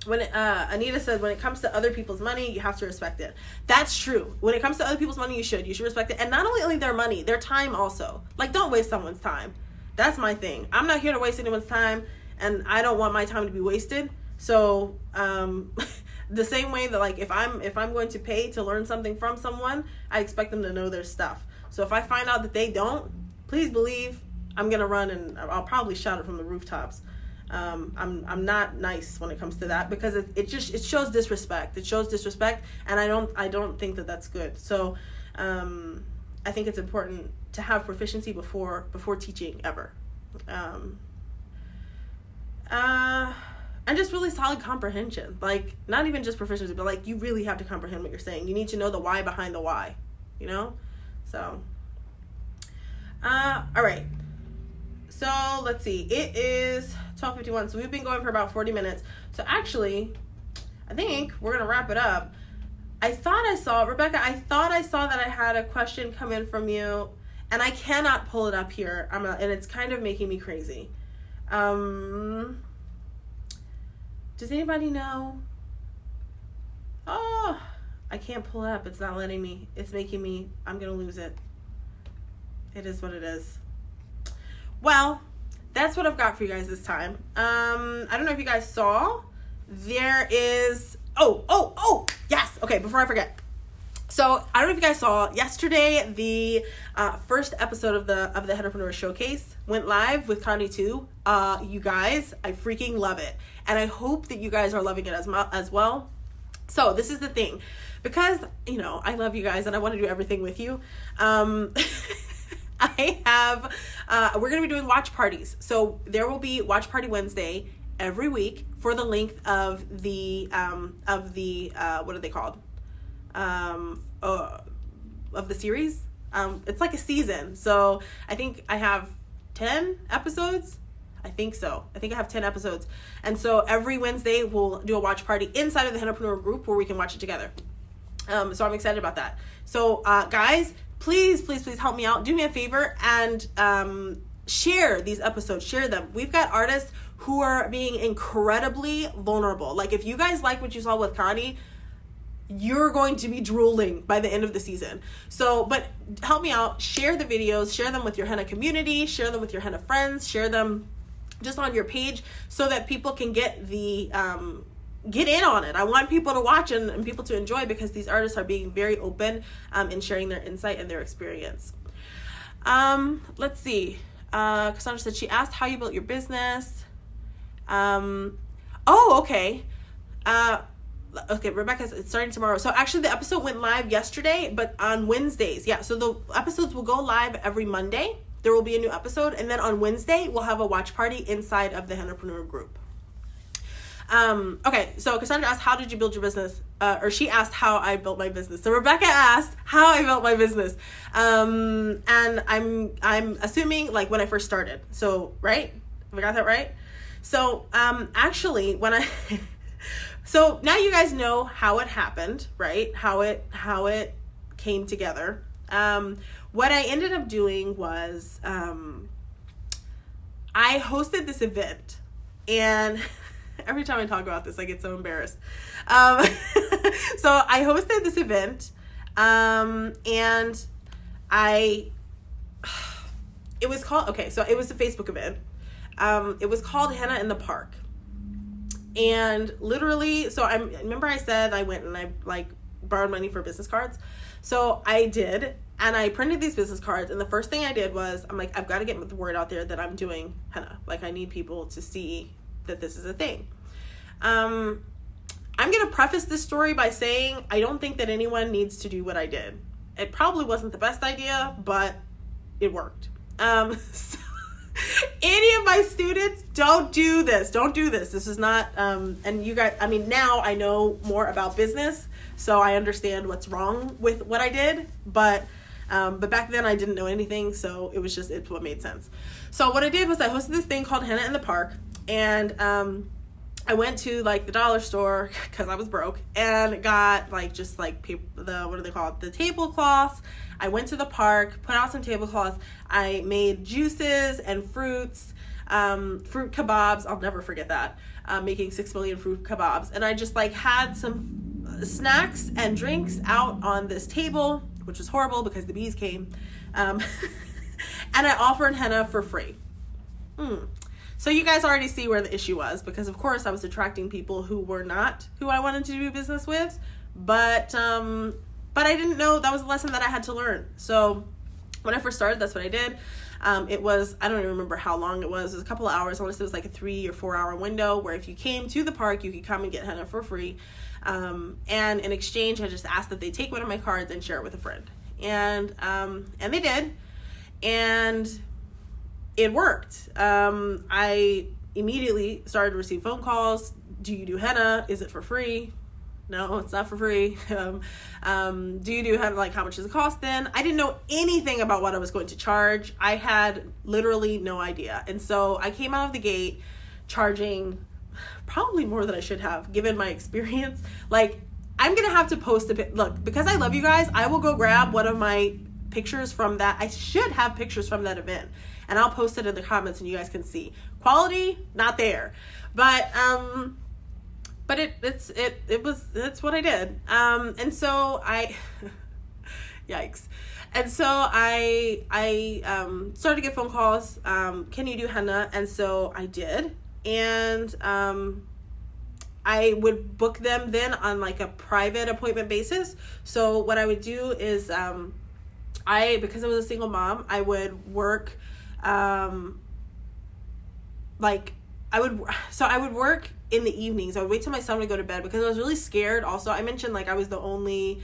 When Anita said, when it comes to other people's money, you have to respect it. That's true. When it comes to other people's money, you should respect it. And not only their money, their time also. Like, don't waste someone's time. That's my thing. I'm not here to waste anyone's time, and I don't want my time to be wasted. So, the same way that, like, if I'm going to pay to learn something from someone, I expect them to know their stuff. So if I find out that they don't, please believe I'm gonna run and I'll probably shout it from the rooftops. I'm not nice when it comes to that, because it shows disrespect. It shows disrespect, and I don't think that that's good. So I think it's important to have proficiency before teaching ever. And just really solid comprehension. Like, not even just proficiency, but like, you really have to comprehend what you're saying. You need to know the why behind the why, So, all right. So let's see. It is 12:51. So we've been going for about 40 minutes. So actually, I think we're going to wrap it up. Rebecca, I thought I saw that I had a question come in from you, and I cannot pull it up here. And it's kind of making me crazy. Does anybody know? Oh, I can't pull it up. It's not letting me. It's making me, I'm going to lose it. It is what it is. Well, that's what I've got for you guys this time. I don't know if you guys saw. There is, yes. Okay, before I forget. So I don't know if you guys saw yesterday, the first episode of the Hennapreneur Showcase went live with Connie 2. You guys, I freaking love it. And I hope that you guys are loving it as well. So this is the thing, because, I love you guys and I want to do everything with you. I have, we're going to be doing watch parties. So there will be Watch Party Wednesday every week for the length of the, what are they called? Of the series. It's like a season. So I think I have 10 episodes. I think so. I think I have 10 episodes. And so every Wednesday we'll do a watch party inside of the Hennapreneur group where we can watch it together. So I'm excited about that. So guys, please help me out. Do me a favor and share these episodes. Share them. We've got artists who are being incredibly vulnerable. Like if you guys like what you saw with Connie, you're going to be drooling by the end of the season. So, but help me out. Share the videos. Share them with your henna community. Share them with your henna friends. Share them just on your page so that people can get the get in on it. I want people to watch and people to enjoy because these artists are being very open in sharing their insight and their experience. Let's see. Cassandra said she asked how you built your business. Okay. Okay, Rebecca's, it's starting tomorrow. So actually the episode went live yesterday, but on Wednesdays. Yeah, so the episodes will go live every Monday. There will be a new episode. And then on Wednesday, we'll have a watch party inside of the Hennapreneur group. Okay, so Cassandra asked, how did you build your business? Or she asked how I built my business. So Rebecca asked how I built my business. And I'm assuming like when I first started. So, right? Have I got that right? So, actually, when I... So now you guys know how it happened, right? How it came together. What I ended up doing was I hosted this event, and every time I talk about this, I get so embarrassed. So I hosted this event, and it was called, okay, so it was a Facebook event. It was called Henna in the Park. And literally, so I remember I said I went and I like borrowed money for business cards. So I did, and I printed these business cards. And the first thing I did was I'm like, I've got to get the word out there that I'm doing henna. Like I need people to see that this is a thing. I'm going to preface this story by saying I don't think that anyone needs to do what I did. It probably wasn't the best idea, but it worked. So any of my students, don't do this. This is not, and you guys, I mean, now I know more about business, so I understand what's wrong with what I did, but back then I didn't know anything, so it's what made sense. So what I did was I hosted this thing called Henna in the Park, and I went to like the dollar store because I was broke and got like just like what do they call it? The tablecloths. I went to the park, put out some tablecloths. I made juices and fruits, fruit kebabs. I'll never forget that. Making 6 million fruit kebabs. And I just like had some snacks and drinks out on this table, which was horrible because the bees came. And I offered henna for free. So you guys already see where the issue was, because of course I was attracting people who were not who I wanted to do business with, but I didn't know that was a lesson that I had to learn. So when I first started, that's what I did. It was, I don't even remember how long it was. It was a couple of hours. I want to say it was like a 3 or 4 hour window where if you came to the park, you could come and get henna for free. And in exchange, I just asked that they take one of my cards and share it with a friend. And they did. And it worked. I immediately started to receive phone calls. Do you do henna? Is it for free? No, it's not for free. Do you do henna? Like, how much does it cost then? I didn't know anything about what I was going to charge. I had literally no idea. And so I came out of the gate charging probably more than I should have, given my experience. Like, I'm going to have to post a bit. Look, because I love you guys, I will go grab one of my pictures from that. I should have pictures from that event, and I'll post it in the comments and you guys can see. Quality, not there. But it's what I did. And so I yikes. And so I started to get phone calls. Can you do henna? And so I did. And I would book them then on like a private appointment basis. So what I would do is because I was a single mom, I would work I would work in the evenings. I would wait till my son would go to bed because I was really scared. Also, I mentioned like I was the only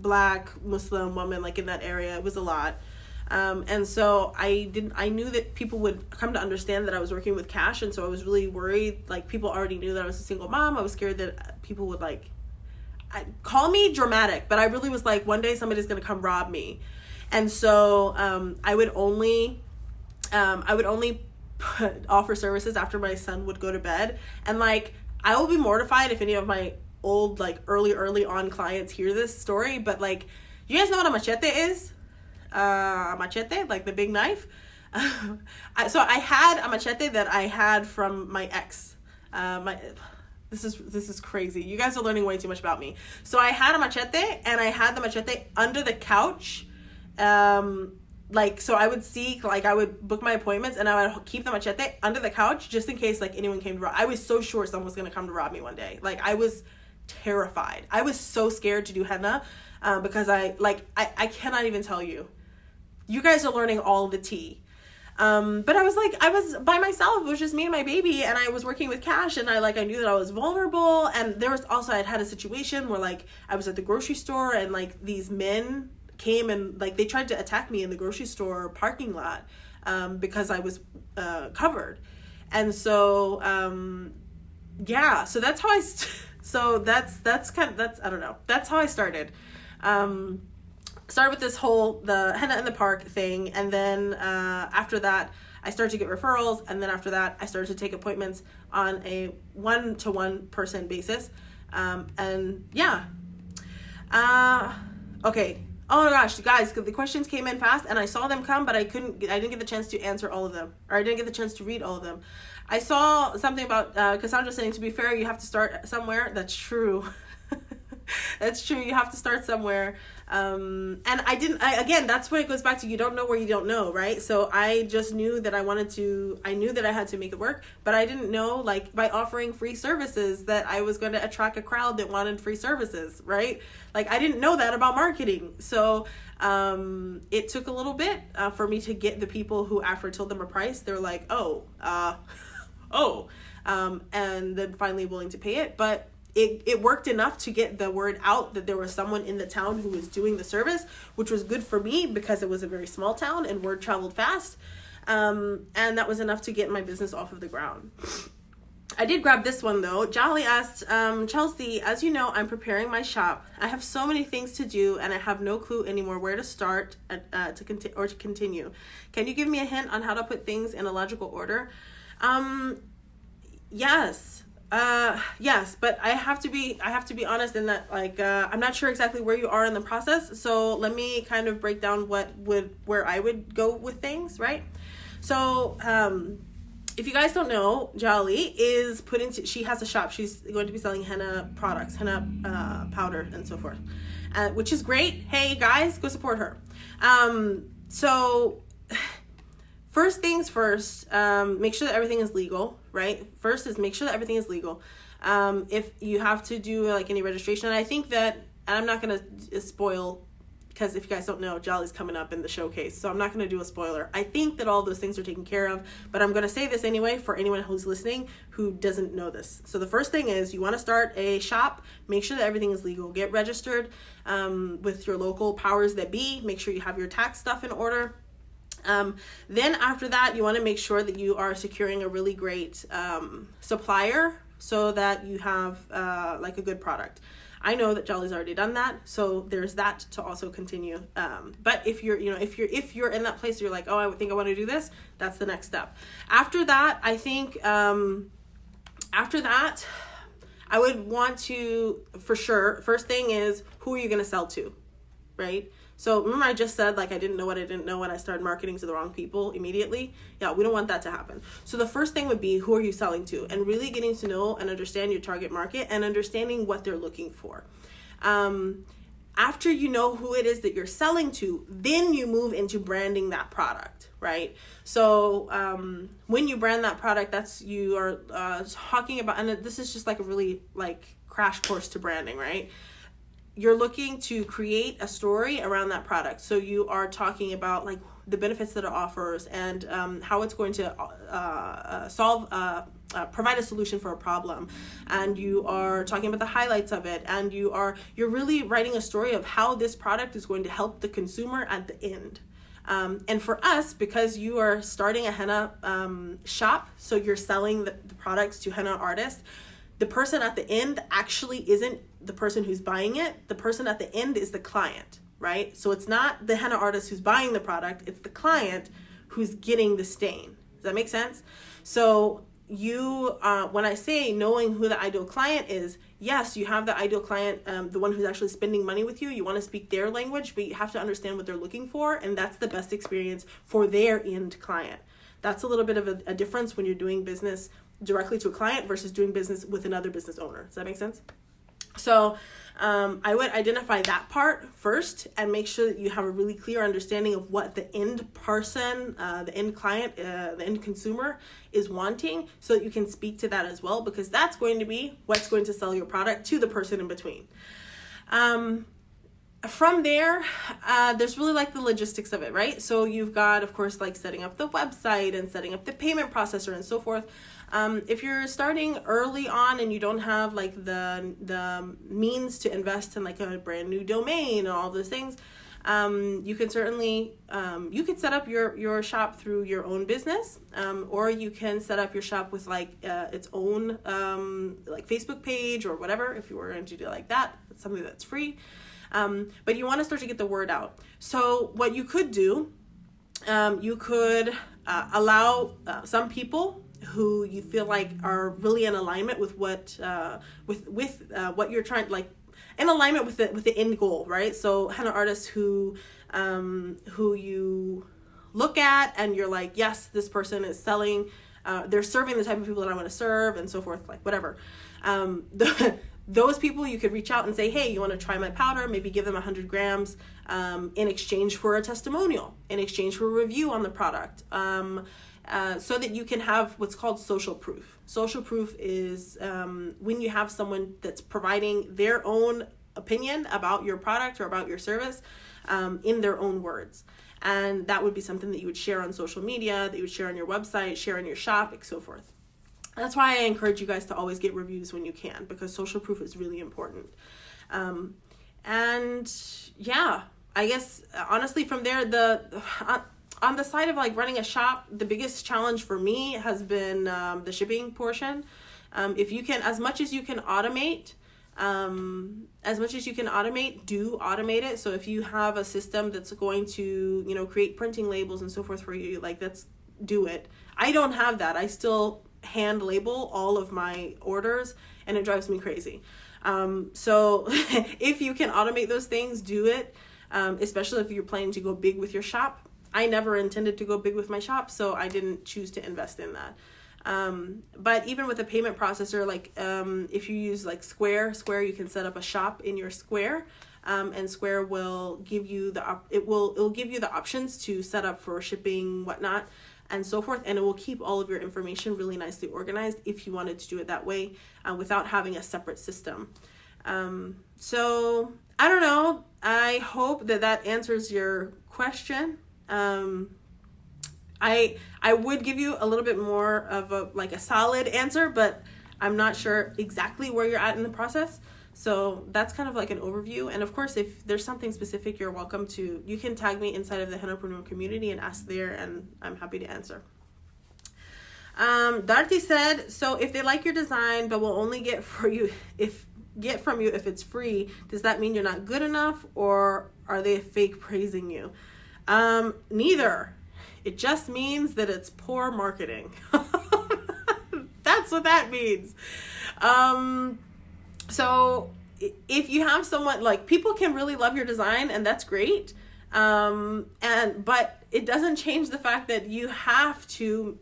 Black Muslim woman like in that area. It was a lot. And so I knew that people would come to understand that I was working with cash. And so I was really worried. Like, people already knew that I was a single mom. I was scared that people would call me dramatic, but I really was like, one day somebody's going to come rob me. And so, I would only offer services after my son would go to bed. And like, I will be mortified if any of my old, like early on clients hear this story, but like, you guys know what a machete is? Machete, like the big knife. So I had a machete that I had from my ex. This is crazy. You guys are learning way too much about me. So I had a machete, and I had the machete under the couch. So I would I would book my appointments, and I would keep the machete under the couch just in case like anyone came to rob. I was so sure someone was going to come to rob me one day. Like, I was terrified. I was so scared to do henna, because I cannot even tell you. You guys are learning all the tea. But I was by myself. It was just me and my baby, and I was working with cash, and I knew that I was vulnerable. And there was also, I'd had a situation where like I was at the grocery store, and like these men came and like they tried to attack me in the grocery store parking lot, because I was covered. And so so that's how I I don't know, that's how I started. Started with this whole the henna in the park thing, and then after that I started to get referrals, and then after that I started to take appointments on a 1-to-1 person basis. Okay. Oh my gosh, guys, the questions came in fast, and I saw them come, but I didn't get the chance to answer all of them, or I didn't get the chance to read all of them. I saw something about Cassandra saying, to be fair, you have to start somewhere. That's true. That's true. You have to start somewhere. And again, that's where it goes back to, you don't know where you don't know, right? So I just knew that I knew that I had to make it work, but I didn't know, like, by offering free services that I was going to attract a crowd that wanted free services, right? Like, I didn't know that about marketing. So it took a little bit for me to get the people who, after I told them a price, they're like, and then finally willing to pay it. But it worked enough to get the word out that there was someone in the town who was doing the service, which was good for me because it was a very small town and word traveled fast. And that was enough to get my business off of the ground. I did grab this one though. Jolly asked, Chelsea, as you know, I'm preparing my shop. I have so many things to do, and I have no clue anymore where to start to continue. Can you give me a hint on how to put things in a logical order? Yes, but I have to be honest in that, like, I'm not sure exactly where you are in the process. So let me kind of break down where I would go with things, right? So, if you guys don't know, Jolly she has a shop. She's going to be selling henna products, henna powder and so forth, which is great. Hey guys, go support her. So first things first, make sure that everything is legal, right? First is make sure that everything is legal. If you have to do like any registration, and I think that, and I'm not going to spoil, because if you guys don't know, Jolly's coming up in the showcase, so I'm not going to do a spoiler. I think that all those things are taken care of, but I'm going to say this anyway for anyone who's listening who doesn't know this. So the first thing is, you want to start a shop, make sure that everything is legal. Get registered with your local powers that be. Make sure you have your tax stuff in order. Then after that, you want to make sure that you are securing a really great supplier so that you have like a good product. I know that Jolly's already done that, so there's that to also continue. But if you're in that place, you're like, oh, I think I want to do this, that's the next step. After that, I think I would want to, for sure, first thing is, who are you going to sell to, right? So remember I just said, like, I didn't know what I didn't know when I started marketing to the wrong people immediately. Yeah, we don't want that to happen. So the first thing would be, who are you selling to? And really getting to know and understand your target market and understanding what they're looking for. After you know who it is that you're selling to, then you move into branding that product, right? So when you brand that product, you are talking about, and this is just like a really like crash course to branding, right? you're looking to create a story around that product. So you are talking about like the benefits that it offers and how it's going to provide a solution for a problem, and you are talking about the highlights of it, and you're really writing a story of how this product is going to help the consumer at the end. And for us, because you are starting a henna shop, so you're selling the products to henna artists, the person at the end actually isn't the person who's buying it. The person at the end is the client, right? So it's not the henna artist who's buying the product, it's the client who's getting the stain. Does that make sense? So you, when I say knowing who the ideal client is, yes, you have the ideal client, the one who's actually spending money with you. You want to speak their language, but you have to understand what they're looking for, and that's the best experience for their end client. That's a little bit of a difference when you're doing business directly to a client versus doing business with another business owner. Does that make sense? So I would identify that part first and make sure that you have a really clear understanding of what the end person, the end client, the end consumer is wanting, so that you can speak to that as well, because that's going to be what's going to sell your product to the person in between. From there, there's really like the logistics of it, right? So you've got, of course, like setting up the website and setting up the payment processor and so forth. If you're starting early on and you don't have like the means to invest in like a brand new domain and all those things, you can certainly, you could set up your shop through your own business, or you can set up your shop with like its own like Facebook page or whatever, if you were going to do like that. It's something that's free. But you want to start to get the word out. So what you could do, you could allow some people who you feel like are really in alignment with what what you're trying, like in alignment with the end goal, right? So henna artists who you look at and you're like, yes, this person is selling, they're serving the type of people that I want to serve and so forth, like whatever. Those people, you could reach out and say, hey, you want to try my powder? Maybe give them 100 grams in exchange for a testimonial, in exchange for a review on the product, so that you can have what's called social proof. Social proof is when you have someone that's providing their own opinion about your product or about your service in their own words. And that would be something that you would share on social media, that you would share on your website, share in your shop, and so forth. That's why I encourage you guys to always get reviews when you can, because social proof is really important. And yeah, I guess honestly from there, on the side of like running a shop, the biggest challenge for me has been the shipping portion. If you can, as much as you can automate, do automate it. So if you have a system that's going to, create printing labels and so forth for you, like do it. I don't have that. I still hand label all of my orders and it drives me crazy. So if you can automate those things, do it, especially if you're planning to go big with your shop. I never intended to go big with my shop, so I didn't choose to invest in that. But even with a payment processor, like if you use like Square, you can set up a shop in your Square, and Square will give you it'll give you the options to set up for shipping, whatnot, and so forth, and it will keep all of your information really nicely organized if you wanted to do it that way, without having a separate system. So I don't know. I hope that answers your question. I would give you a little bit more of a solid answer, but I'm not sure exactly where you're at in the process. So that's kind of like an overview. And of course, if there's something specific, you're welcome to, you can tag me inside of the Hennapreneur community and ask there, and I'm happy to answer. Darty said, so if they like your design, but will only get from you if it's free, does that mean you're not good enough, or are they fake praising you? Neither. It just means that it's poor marketing. That's what that means. So if you have someone, like, people can really love your design, and that's great. But it doesn't change the fact that you have to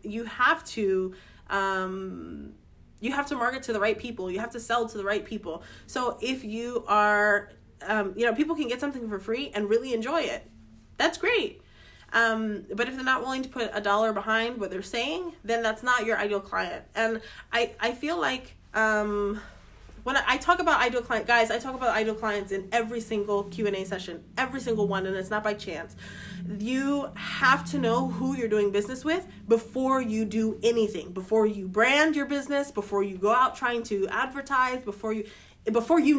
market to the right people. You have to sell to the right people. So if you are, people can get something for free and really enjoy it. That's great. But if they're not willing to put $1 behind what they're saying, then that's not your ideal client. And I feel like, when I talk about ideal client, guys, I talk about ideal clients in every single Q&A session, every single one, and it's not by chance. You have to know who you're doing business with before you do anything, before you brand your business, before you go out trying to advertise, before you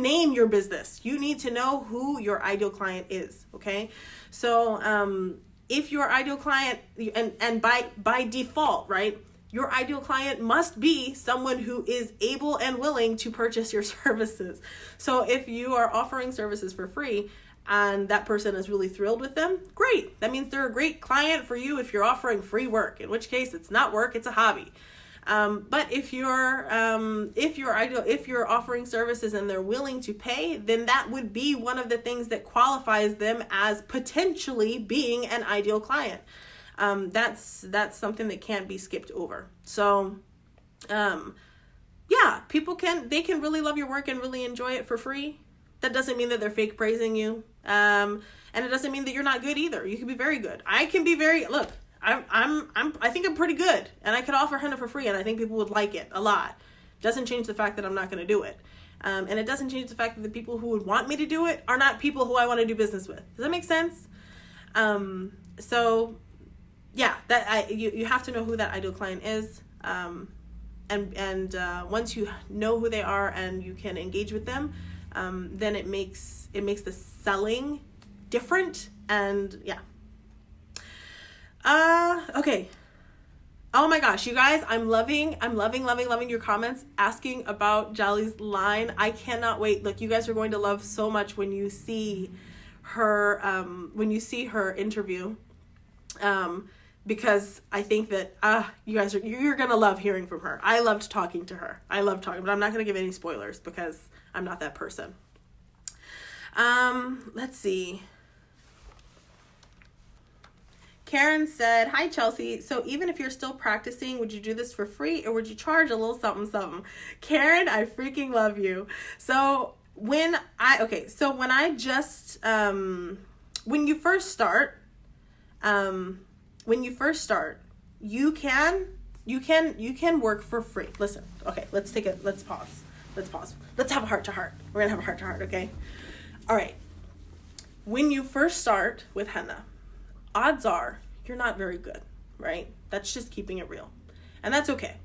name your business. You need to know who your ideal client is, okay? So if your ideal client, and by default, right, your ideal client must be someone who is able and willing to purchase your services. So if you are offering services for free and that person is really thrilled with them, great. That means they're a great client for you if you're offering free work, in which case it's not work, it's a hobby. But if you're offering services and they're willing to pay, then that would be one of the things that qualifies them as potentially being an ideal client. That's something that can't be skipped over. So, people can really love your work and really enjoy it for free. That doesn't mean that they're fake praising you. And it doesn't mean that you're not good either. You can be very good. I can be I think I'm pretty good, and I could offer henna for free, and I think people would like it a lot. Doesn't change the fact that I'm not going to do it. And it doesn't change the fact that the people who would want me to do it are not people who I want to do business with. Does that make sense? You have to know who that ideal client is. And once you know who they are and you can engage with them, then it makes the selling different. And yeah. Okay. Oh my gosh, you guys, I'm loving your comments asking about Jolly's line. I cannot wait. Look, you guys are going to love so much when you see her interview. Because I think that you're gonna love hearing from her. I loved talking to her. But I'm not gonna give any spoilers because I'm not that person. Let's see. Karen said, "Hi Chelsea. So even if you're still practicing, would you do this for free or would you charge a little something something?" Karen, I freaking love you. So when you first start, you can work for free. Listen, okay, let's pause. Let's have a heart to heart. We're gonna have a heart to heart, okay? All right. When you first start with henna, odds are you're not very good, right? That's just keeping it real. And that's okay.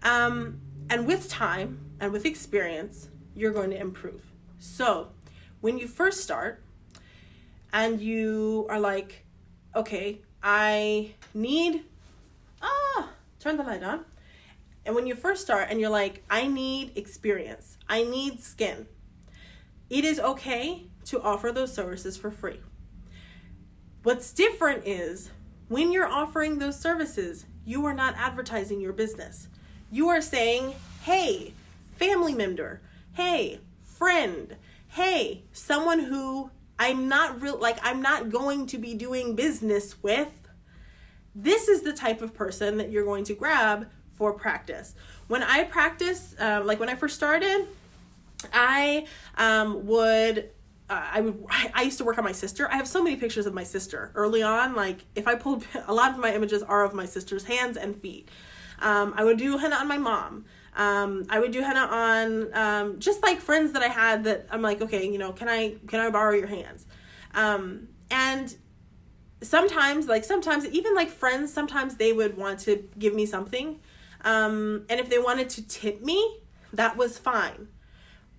And with time and with experience, you're going to improve. So when you first start and you are like, okay, I need, turn the light on. And when you first start and you're like, I need experience, I need skin, it is okay to offer those services for free. What's different is when you're offering those services, you are not advertising your business. You are saying, hey, family member, hey, friend, hey, someone who I'm not going to be doing business with. This is the type of person that you're going to grab for practice. When I practice, when I first started, I used to work on my sister. I have so many pictures of my sister early on. Like if I pulled, a lot of my images are of my sister's hands and feet. I would do henna on my mom. I would do henna on just like friends that I had that I'm like, okay, can I borrow your hands? And sometimes even like friends, sometimes they would want to give me something. And if they wanted to tip me, that was fine.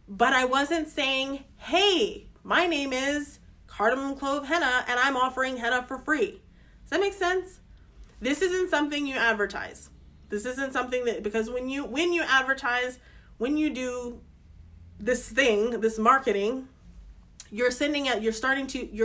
But I wasn't saying, hey, my name is Cardamom Clove Henna and I'm offering henna for free. Does that make sense? This isn't something you advertise. This isn't something that, because when you advertise, when you do this thing, this marketing, you're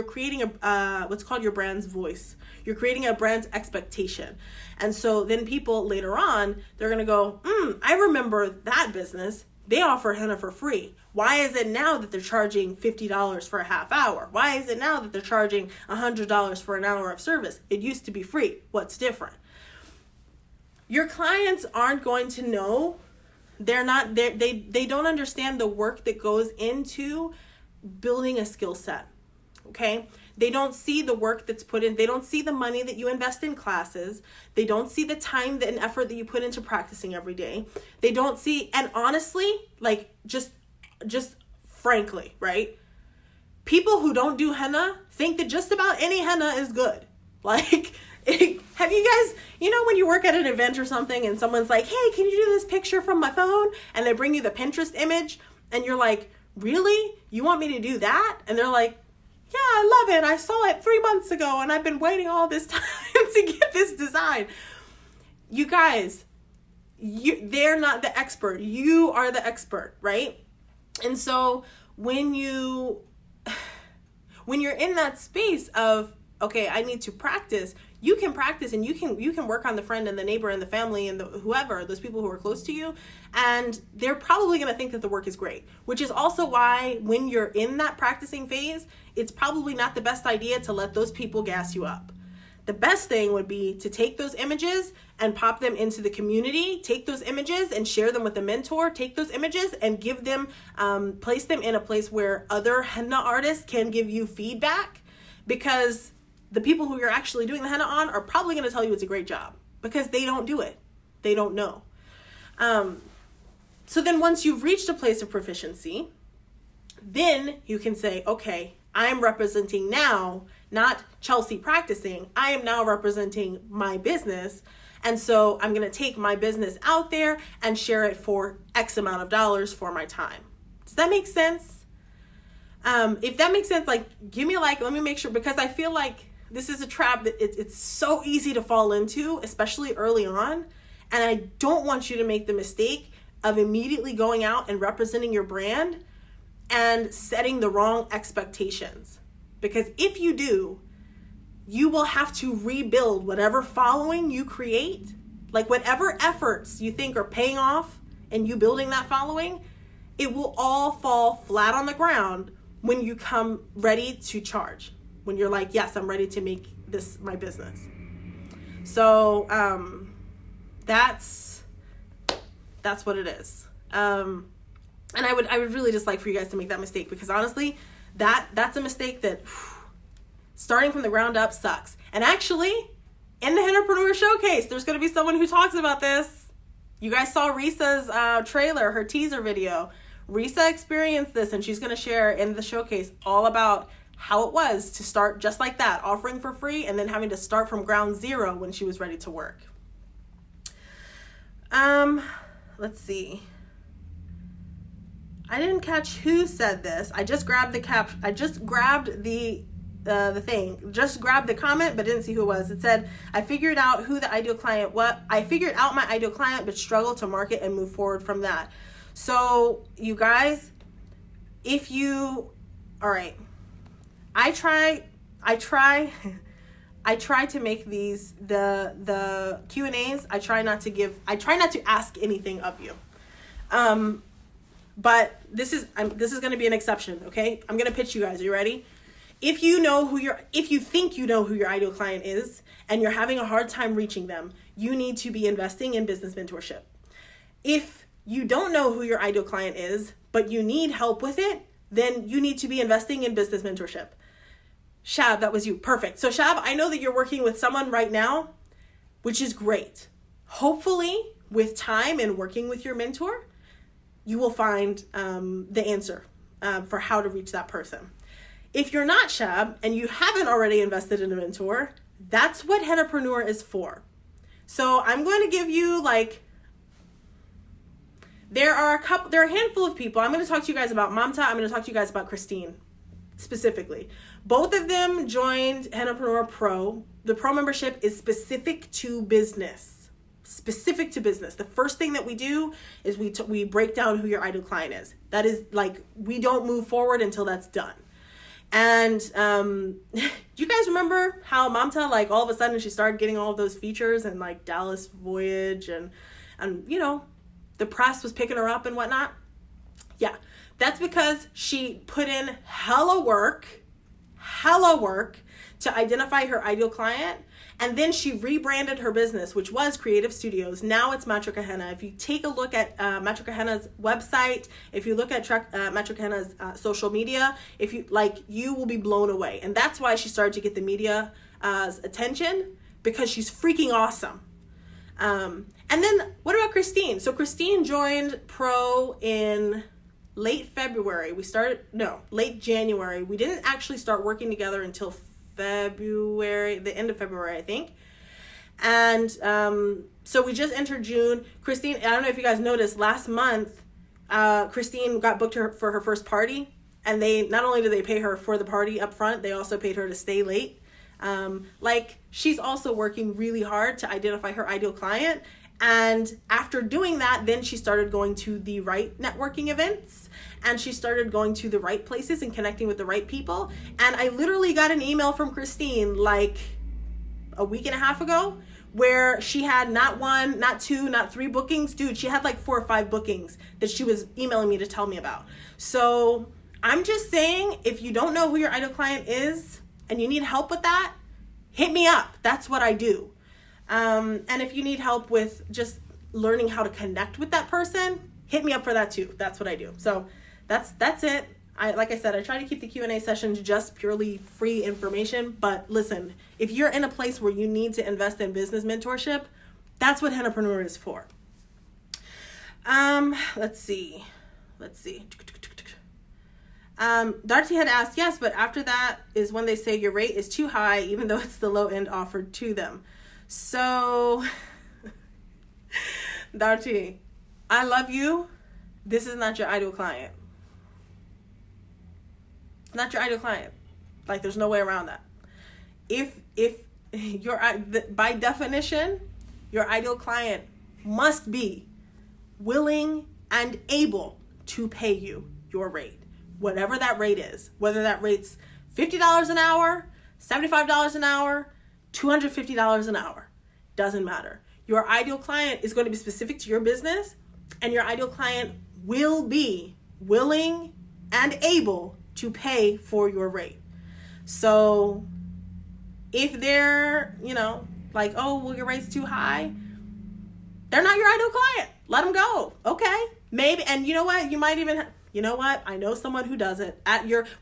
creating what's called your brand's voice. You're creating a brand's expectation. And so then people later on, they're going to go, I remember that business. They offer henna for free. Why is it now that they're charging $50 for a half hour? Why is it now that they're charging $100 for an hour of service? It used to be free. What's different? Your clients aren't going to know. They don't understand the work that goes into building a skill set. Okay? They don't see the work that's put in. They don't see the money that you invest in classes. They don't see the time and effort that you put into practicing every day. They don't see, and honestly, like just frankly, right? People who don't do henna think that just about any henna is good. Like, have you guys, when you work at an event or something and someone's like, hey, can you do this picture from my phone? And they bring you the Pinterest image and you're like, really? You want me to do that? And they're like, yeah, I love it. I saw it 3 months ago and I've been waiting all this time to get this design. You guys, they're not the expert. You are the expert, right? And so when you're in that space of, okay, I need to practice, you can practice and you can work on the friend and the neighbor and the family and whoever, those people who are close to you, and they're probably going to think that the work is great, which is also why when you're in that practicing phase, it's probably not the best idea to let those people gas you up. The best thing would be to take those images and pop them into the community, take those images and share them with a mentor, take those images and give them, place them in a place where other henna artists can give you feedback, because the people who you're actually doing the henna on are probably going to tell you it's a great job because they don't do it. They don't know. So then once you've reached a place of proficiency, then you can say, okay, I'm representing now, not Chelsea practicing. I am now representing my business. And so I'm going to take my business out there and share it for X amount of dollars for my time. Does that make sense? If that makes sense, like, give me a like, let me make sure, because I feel like this is a trap that it's so easy to fall into, especially early on. And I don't want you to make the mistake of immediately going out and representing your brand and setting the wrong expectations. Because if you do, you will have to rebuild whatever following you create. Like whatever efforts you think are paying off and you building that following, it will all fall flat on the ground when you come ready to charge. When you're like, yes, I'm ready to make this my business. So that's what it is. And I would really just like for you guys to make that mistake, because honestly, that's a mistake that starting from the ground up sucks. And actually, in the Hennapreneur Showcase, there's going to be someone who talks about this. You guys saw Risa's trailer, her teaser video. Risa experienced this, and she's going to share in the showcase all about how it was to start just like that, offering for free and then having to start from ground zero when she was ready to work. Let's see. I didn't catch who said this. I just grabbed the thing. Just grabbed the comment, but didn't see who it was. It said, I figured out my ideal client, but struggle to market and move forward from that. So you guys, all right. I try to make these the Q&As. I try not to ask anything of you. But this is going to be an exception, okay? I'm going to pitch you guys. Are you ready? If you think you know who your ideal client is and you're having a hard time reaching them, you need to be investing in business mentorship. If you don't know who your ideal client is, but you need help with it, then you need to be investing in business mentorship. Shab, that was you. Perfect. So Shab, I know that you're working with someone right now, which is great. Hopefully, with time and working with your mentor, you will find the answer for how to reach that person. If you're not Shab and you haven't already invested in a mentor, that's what Hennapreneur is for. So I'm going to give you there are a handful of people. I'm going to talk to you guys about Mamta. I'm going to talk to you guys about Christine specifically. Both of them joined Hennapreneur Pro. The Pro membership is specific to business. The first thing that we do is we break down who your ideal client is. That is we don't move forward until that's done. And do you guys remember how Mamta all of a sudden she started getting all of those features and Dallas Voyage and the press was picking her up and whatnot? Yeah, that's because she put in hella work to identify her ideal client And then she rebranded her business, which was Creative Studios. Now it's Matrica Henna. If you take a look at Matrica Henna's website, if you look at Matrica Henna's social media, you will be blown away. And that's why she started to get the media's attention, because she's freaking awesome. And then what about Christine? So Christine joined Pro in late February. Late January. We didn't actually start working together until February, the end of February, I think. And so we just entered June. Christine, I don't know if you guys noticed, last month, Christine got booked for her first party. And they, not only did they pay her for the party up front, they also paid her to stay late. She's also working really hard to identify her ideal client. And after doing that, then she started going to the right networking events, and she started going to the right places and connecting with the right people. And I literally got an email from Christine like a week and a half ago, where she had not one, not two, not three bookings. Dude, she had like 4 or 5 bookings that she was emailing me to tell me about. So I'm just saying, if you don't know who your ideal client is and you need help with that, hit me up. That's what I do. And if you need help with just learning how to connect with that person, hit me up for that too. That's what I do. So that's it. Like I said, I try to keep the Q&A sessions just purely free information. But listen, if you're in a place where you need to invest in business mentorship, that's what Hennapreneur is for. Let's see. Darcy had asked, yes, but after that is when they say your rate is too high, even though it's the low end offered to them. So, Darty, I love you. This is not your ideal client. It's not your ideal client. Like, there's no way around that. If you're, by definition, your ideal client must be willing and able to pay you your rate, whatever that rate is, whether that rate's $50 an hour, $75 an hour, $250 an hour, doesn't matter. Your ideal client is going to be specific to your business, and your ideal client will be willing and able to pay for your rate. So if they're, like, oh, well, your rate's too high, they're not your ideal client. Let them go. Okay. Maybe. And you know what? You might even, I know someone who does it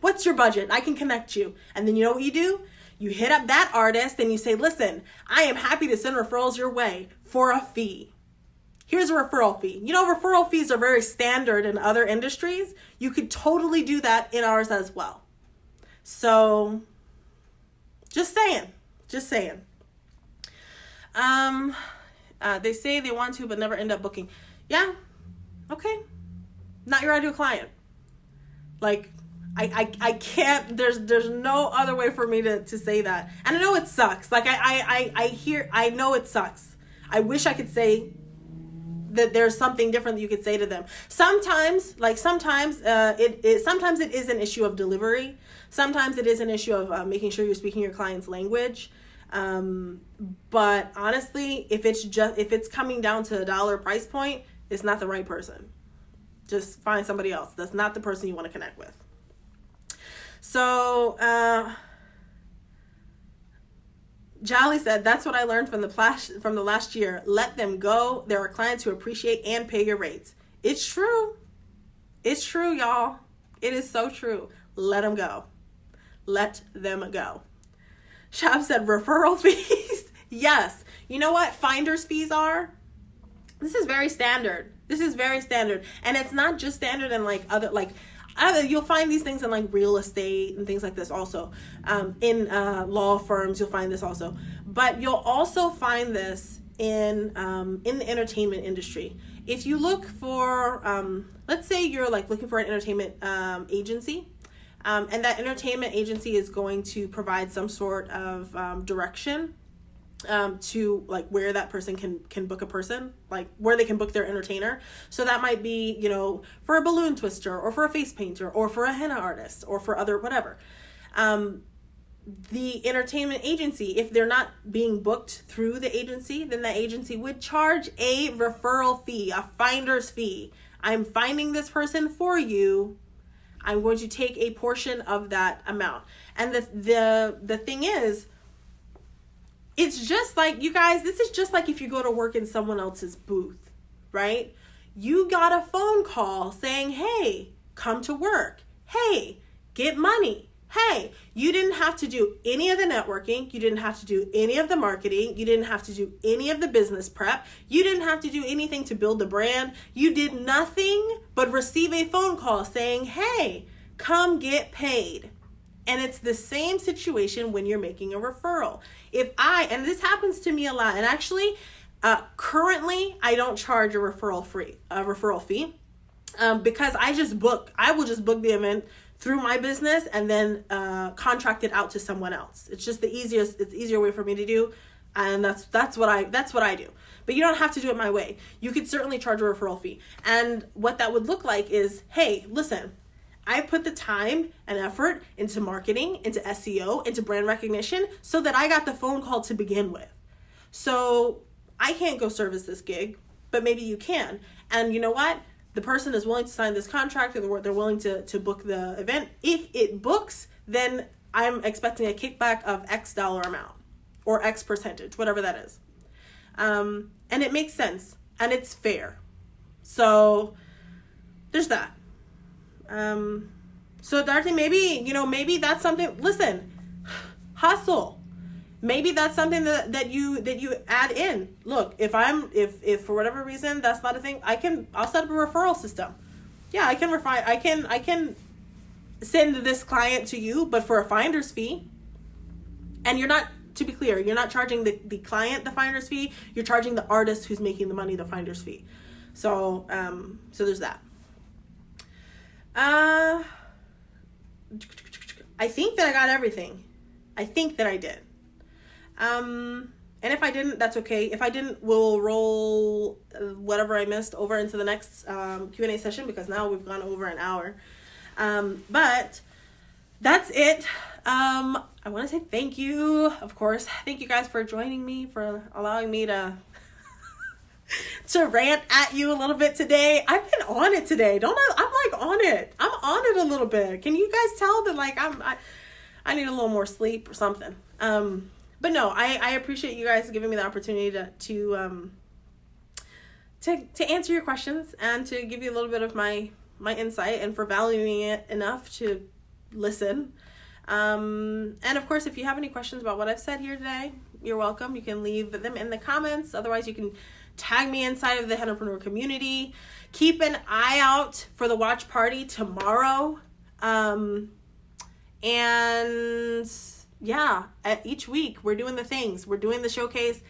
what's your budget? I can connect you. And then you know what you do? You hit up that artist and you say, listen, I am happy to send referrals your way for a fee. Here's a referral fee. Referral fees are very standard in other industries. You could totally do that in ours as well. So just saying. They say they want to, but never end up booking. Yeah. Okay. Not your ideal client. Like, I can't, there's no other way for me to say that. And I know it sucks. Like I know it sucks. I wish I could say that there's something different that you could say to them. Sometimes it is an issue of delivery. Sometimes it is an issue of making sure you're speaking your client's language. But honestly, if it's coming down to $1 price point, it's not the right person. Just find somebody else. That's not the person you want to connect with. So, Jolly said, that's what I learned from the last year. Let them go. There are clients who appreciate and pay your rates. It's true. It's true, y'all. It is so true. Let them go. Let them go. Shab said, referral fees. Yes. You know what finder's fees are? This is very standard. And it's not just standard in you'll find these things in like real estate and things like this also. In law firms, you'll find this also. But you'll also find this in the entertainment industry. If you look for, let's say you're like looking for an entertainment agency, and that entertainment agency is going to provide some sort of direction to like where that person can book a person, like where they can book their entertainer. So that might be, for a balloon twister or for a face painter or for a henna artist or for other whatever. The entertainment agency, if they're not being booked through the agency, then that agency would charge a referral fee, a finder's fee. I'm finding this person for you. I'm going to take a portion of that amount. And the thing is, it's just like, you guys, this is just like if you go to work in someone else's booth, right? You got a phone call saying, hey, come to work. Hey, get money. Hey, you didn't have to do any of the networking. You didn't have to do any of the marketing. You didn't have to do any of the business prep. You didn't have to do anything to build the brand. You did nothing but receive a phone call saying, hey, come get paid. And it's the same situation when you're making a referral. And this happens to me a lot, and actually, currently, I don't charge a referral fee, because I will just book the event through my business and then contract it out to someone else. It's just it's easier way for me to do, and that's what I do. But you don't have to do it my way. You could certainly charge a referral fee. And what that would look like is, hey, listen, I put the time and effort into marketing, into SEO, into brand recognition, so that I got the phone call to begin with. So I can't go service this gig, but maybe you can. And you know what? The person is willing to sign this contract, or they're willing to book the event. If it books, then I'm expecting a kickback of X dollar amount or X percentage, whatever that is. And it makes sense and it's fair. So there's that. So Darcy, maybe that's something, listen, hustle. Maybe that's something that you add in. Look, if for whatever reason that's not a thing, I'll set up a referral system. Yeah, I can send this client to you, but for a finder's fee. And to be clear, you're not charging the client the finder's fee, you're charging the artist who's making the money the finder's fee. So there's that. I think that I got everything. I think that I did. And if I didn't, that's okay. If I didn't, we'll roll whatever I missed over into the next Q&A session, because now we've gone over an hour. But that's it. I want to say thank you, of course. Thank you guys for joining me, for allowing me to rant at you a little bit today. I've been on it today. I'm like on it. I'm on it a little bit. Can you guys tell that like I need a little more sleep or something? But no, I appreciate you guys giving me the opportunity to answer your questions and to give you a little bit of my insight, and for valuing it enough to listen. And of course, if you have any questions about what I've said here today, you're welcome. You can leave them in the comments. Otherwise, you can tag me inside of the Hennapreneur community. Keep an eye out for the watch party tomorrow. And yeah, each week we're doing the things. We're doing the showcase.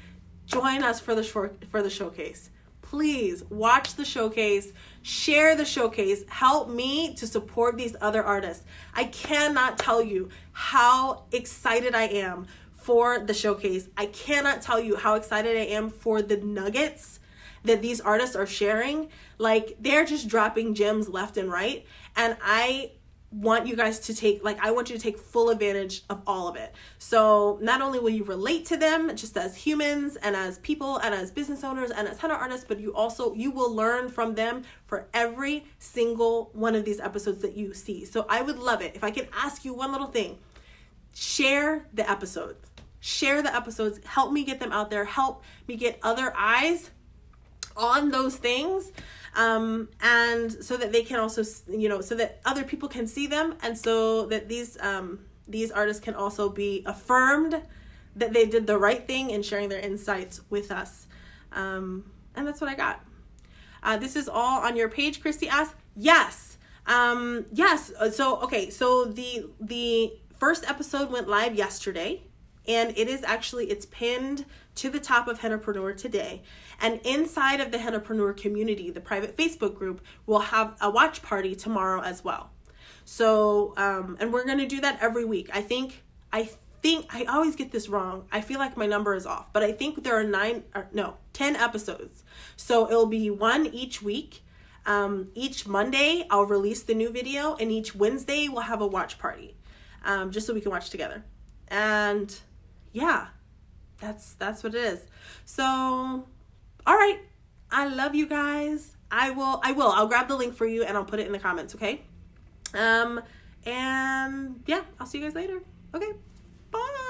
Join us for the showcase. Please watch the showcase, share the showcase, help me to support these other artists. I cannot tell you how excited I am for the showcase. I cannot tell you how excited I am for the nuggets that these artists are sharing. Like, they're just dropping gems left and right. And I want you guys to I want you to take full advantage of all of it. So not only will you relate to them just as humans and as people and as business owners and as henna artists, but you will learn from them for every single one of these episodes that you see. So I would love it if I could ask you one little thing. Share the episodes. Share the episodes. Help me get them out there. Help me get other eyes on those things. And so that they can also, so that other people can see them, and so that these artists can also be affirmed that they did the right thing in sharing their insights with us. And that's what I got. This is all on your page, Christy asked. Yes. Yes. So the first episode went live yesterday, and it's pinned to the top of Hennapreneur today. And inside of the Hennapreneur community, the private Facebook group, will have a watch party tomorrow as well. So, and we're going to do that every week. I think I always get this wrong. I feel like my number is off, but I think there are 10 episodes. So it'll be one each week. Each Monday I'll release the new video, and each Wednesday we'll have a watch party, just so we can watch together. And yeah, that's what it is. So, all right. I love you guys. I'll grab the link for you and I'll put it in the comments. Okay. And yeah, I'll see you guys later. Okay. Bye.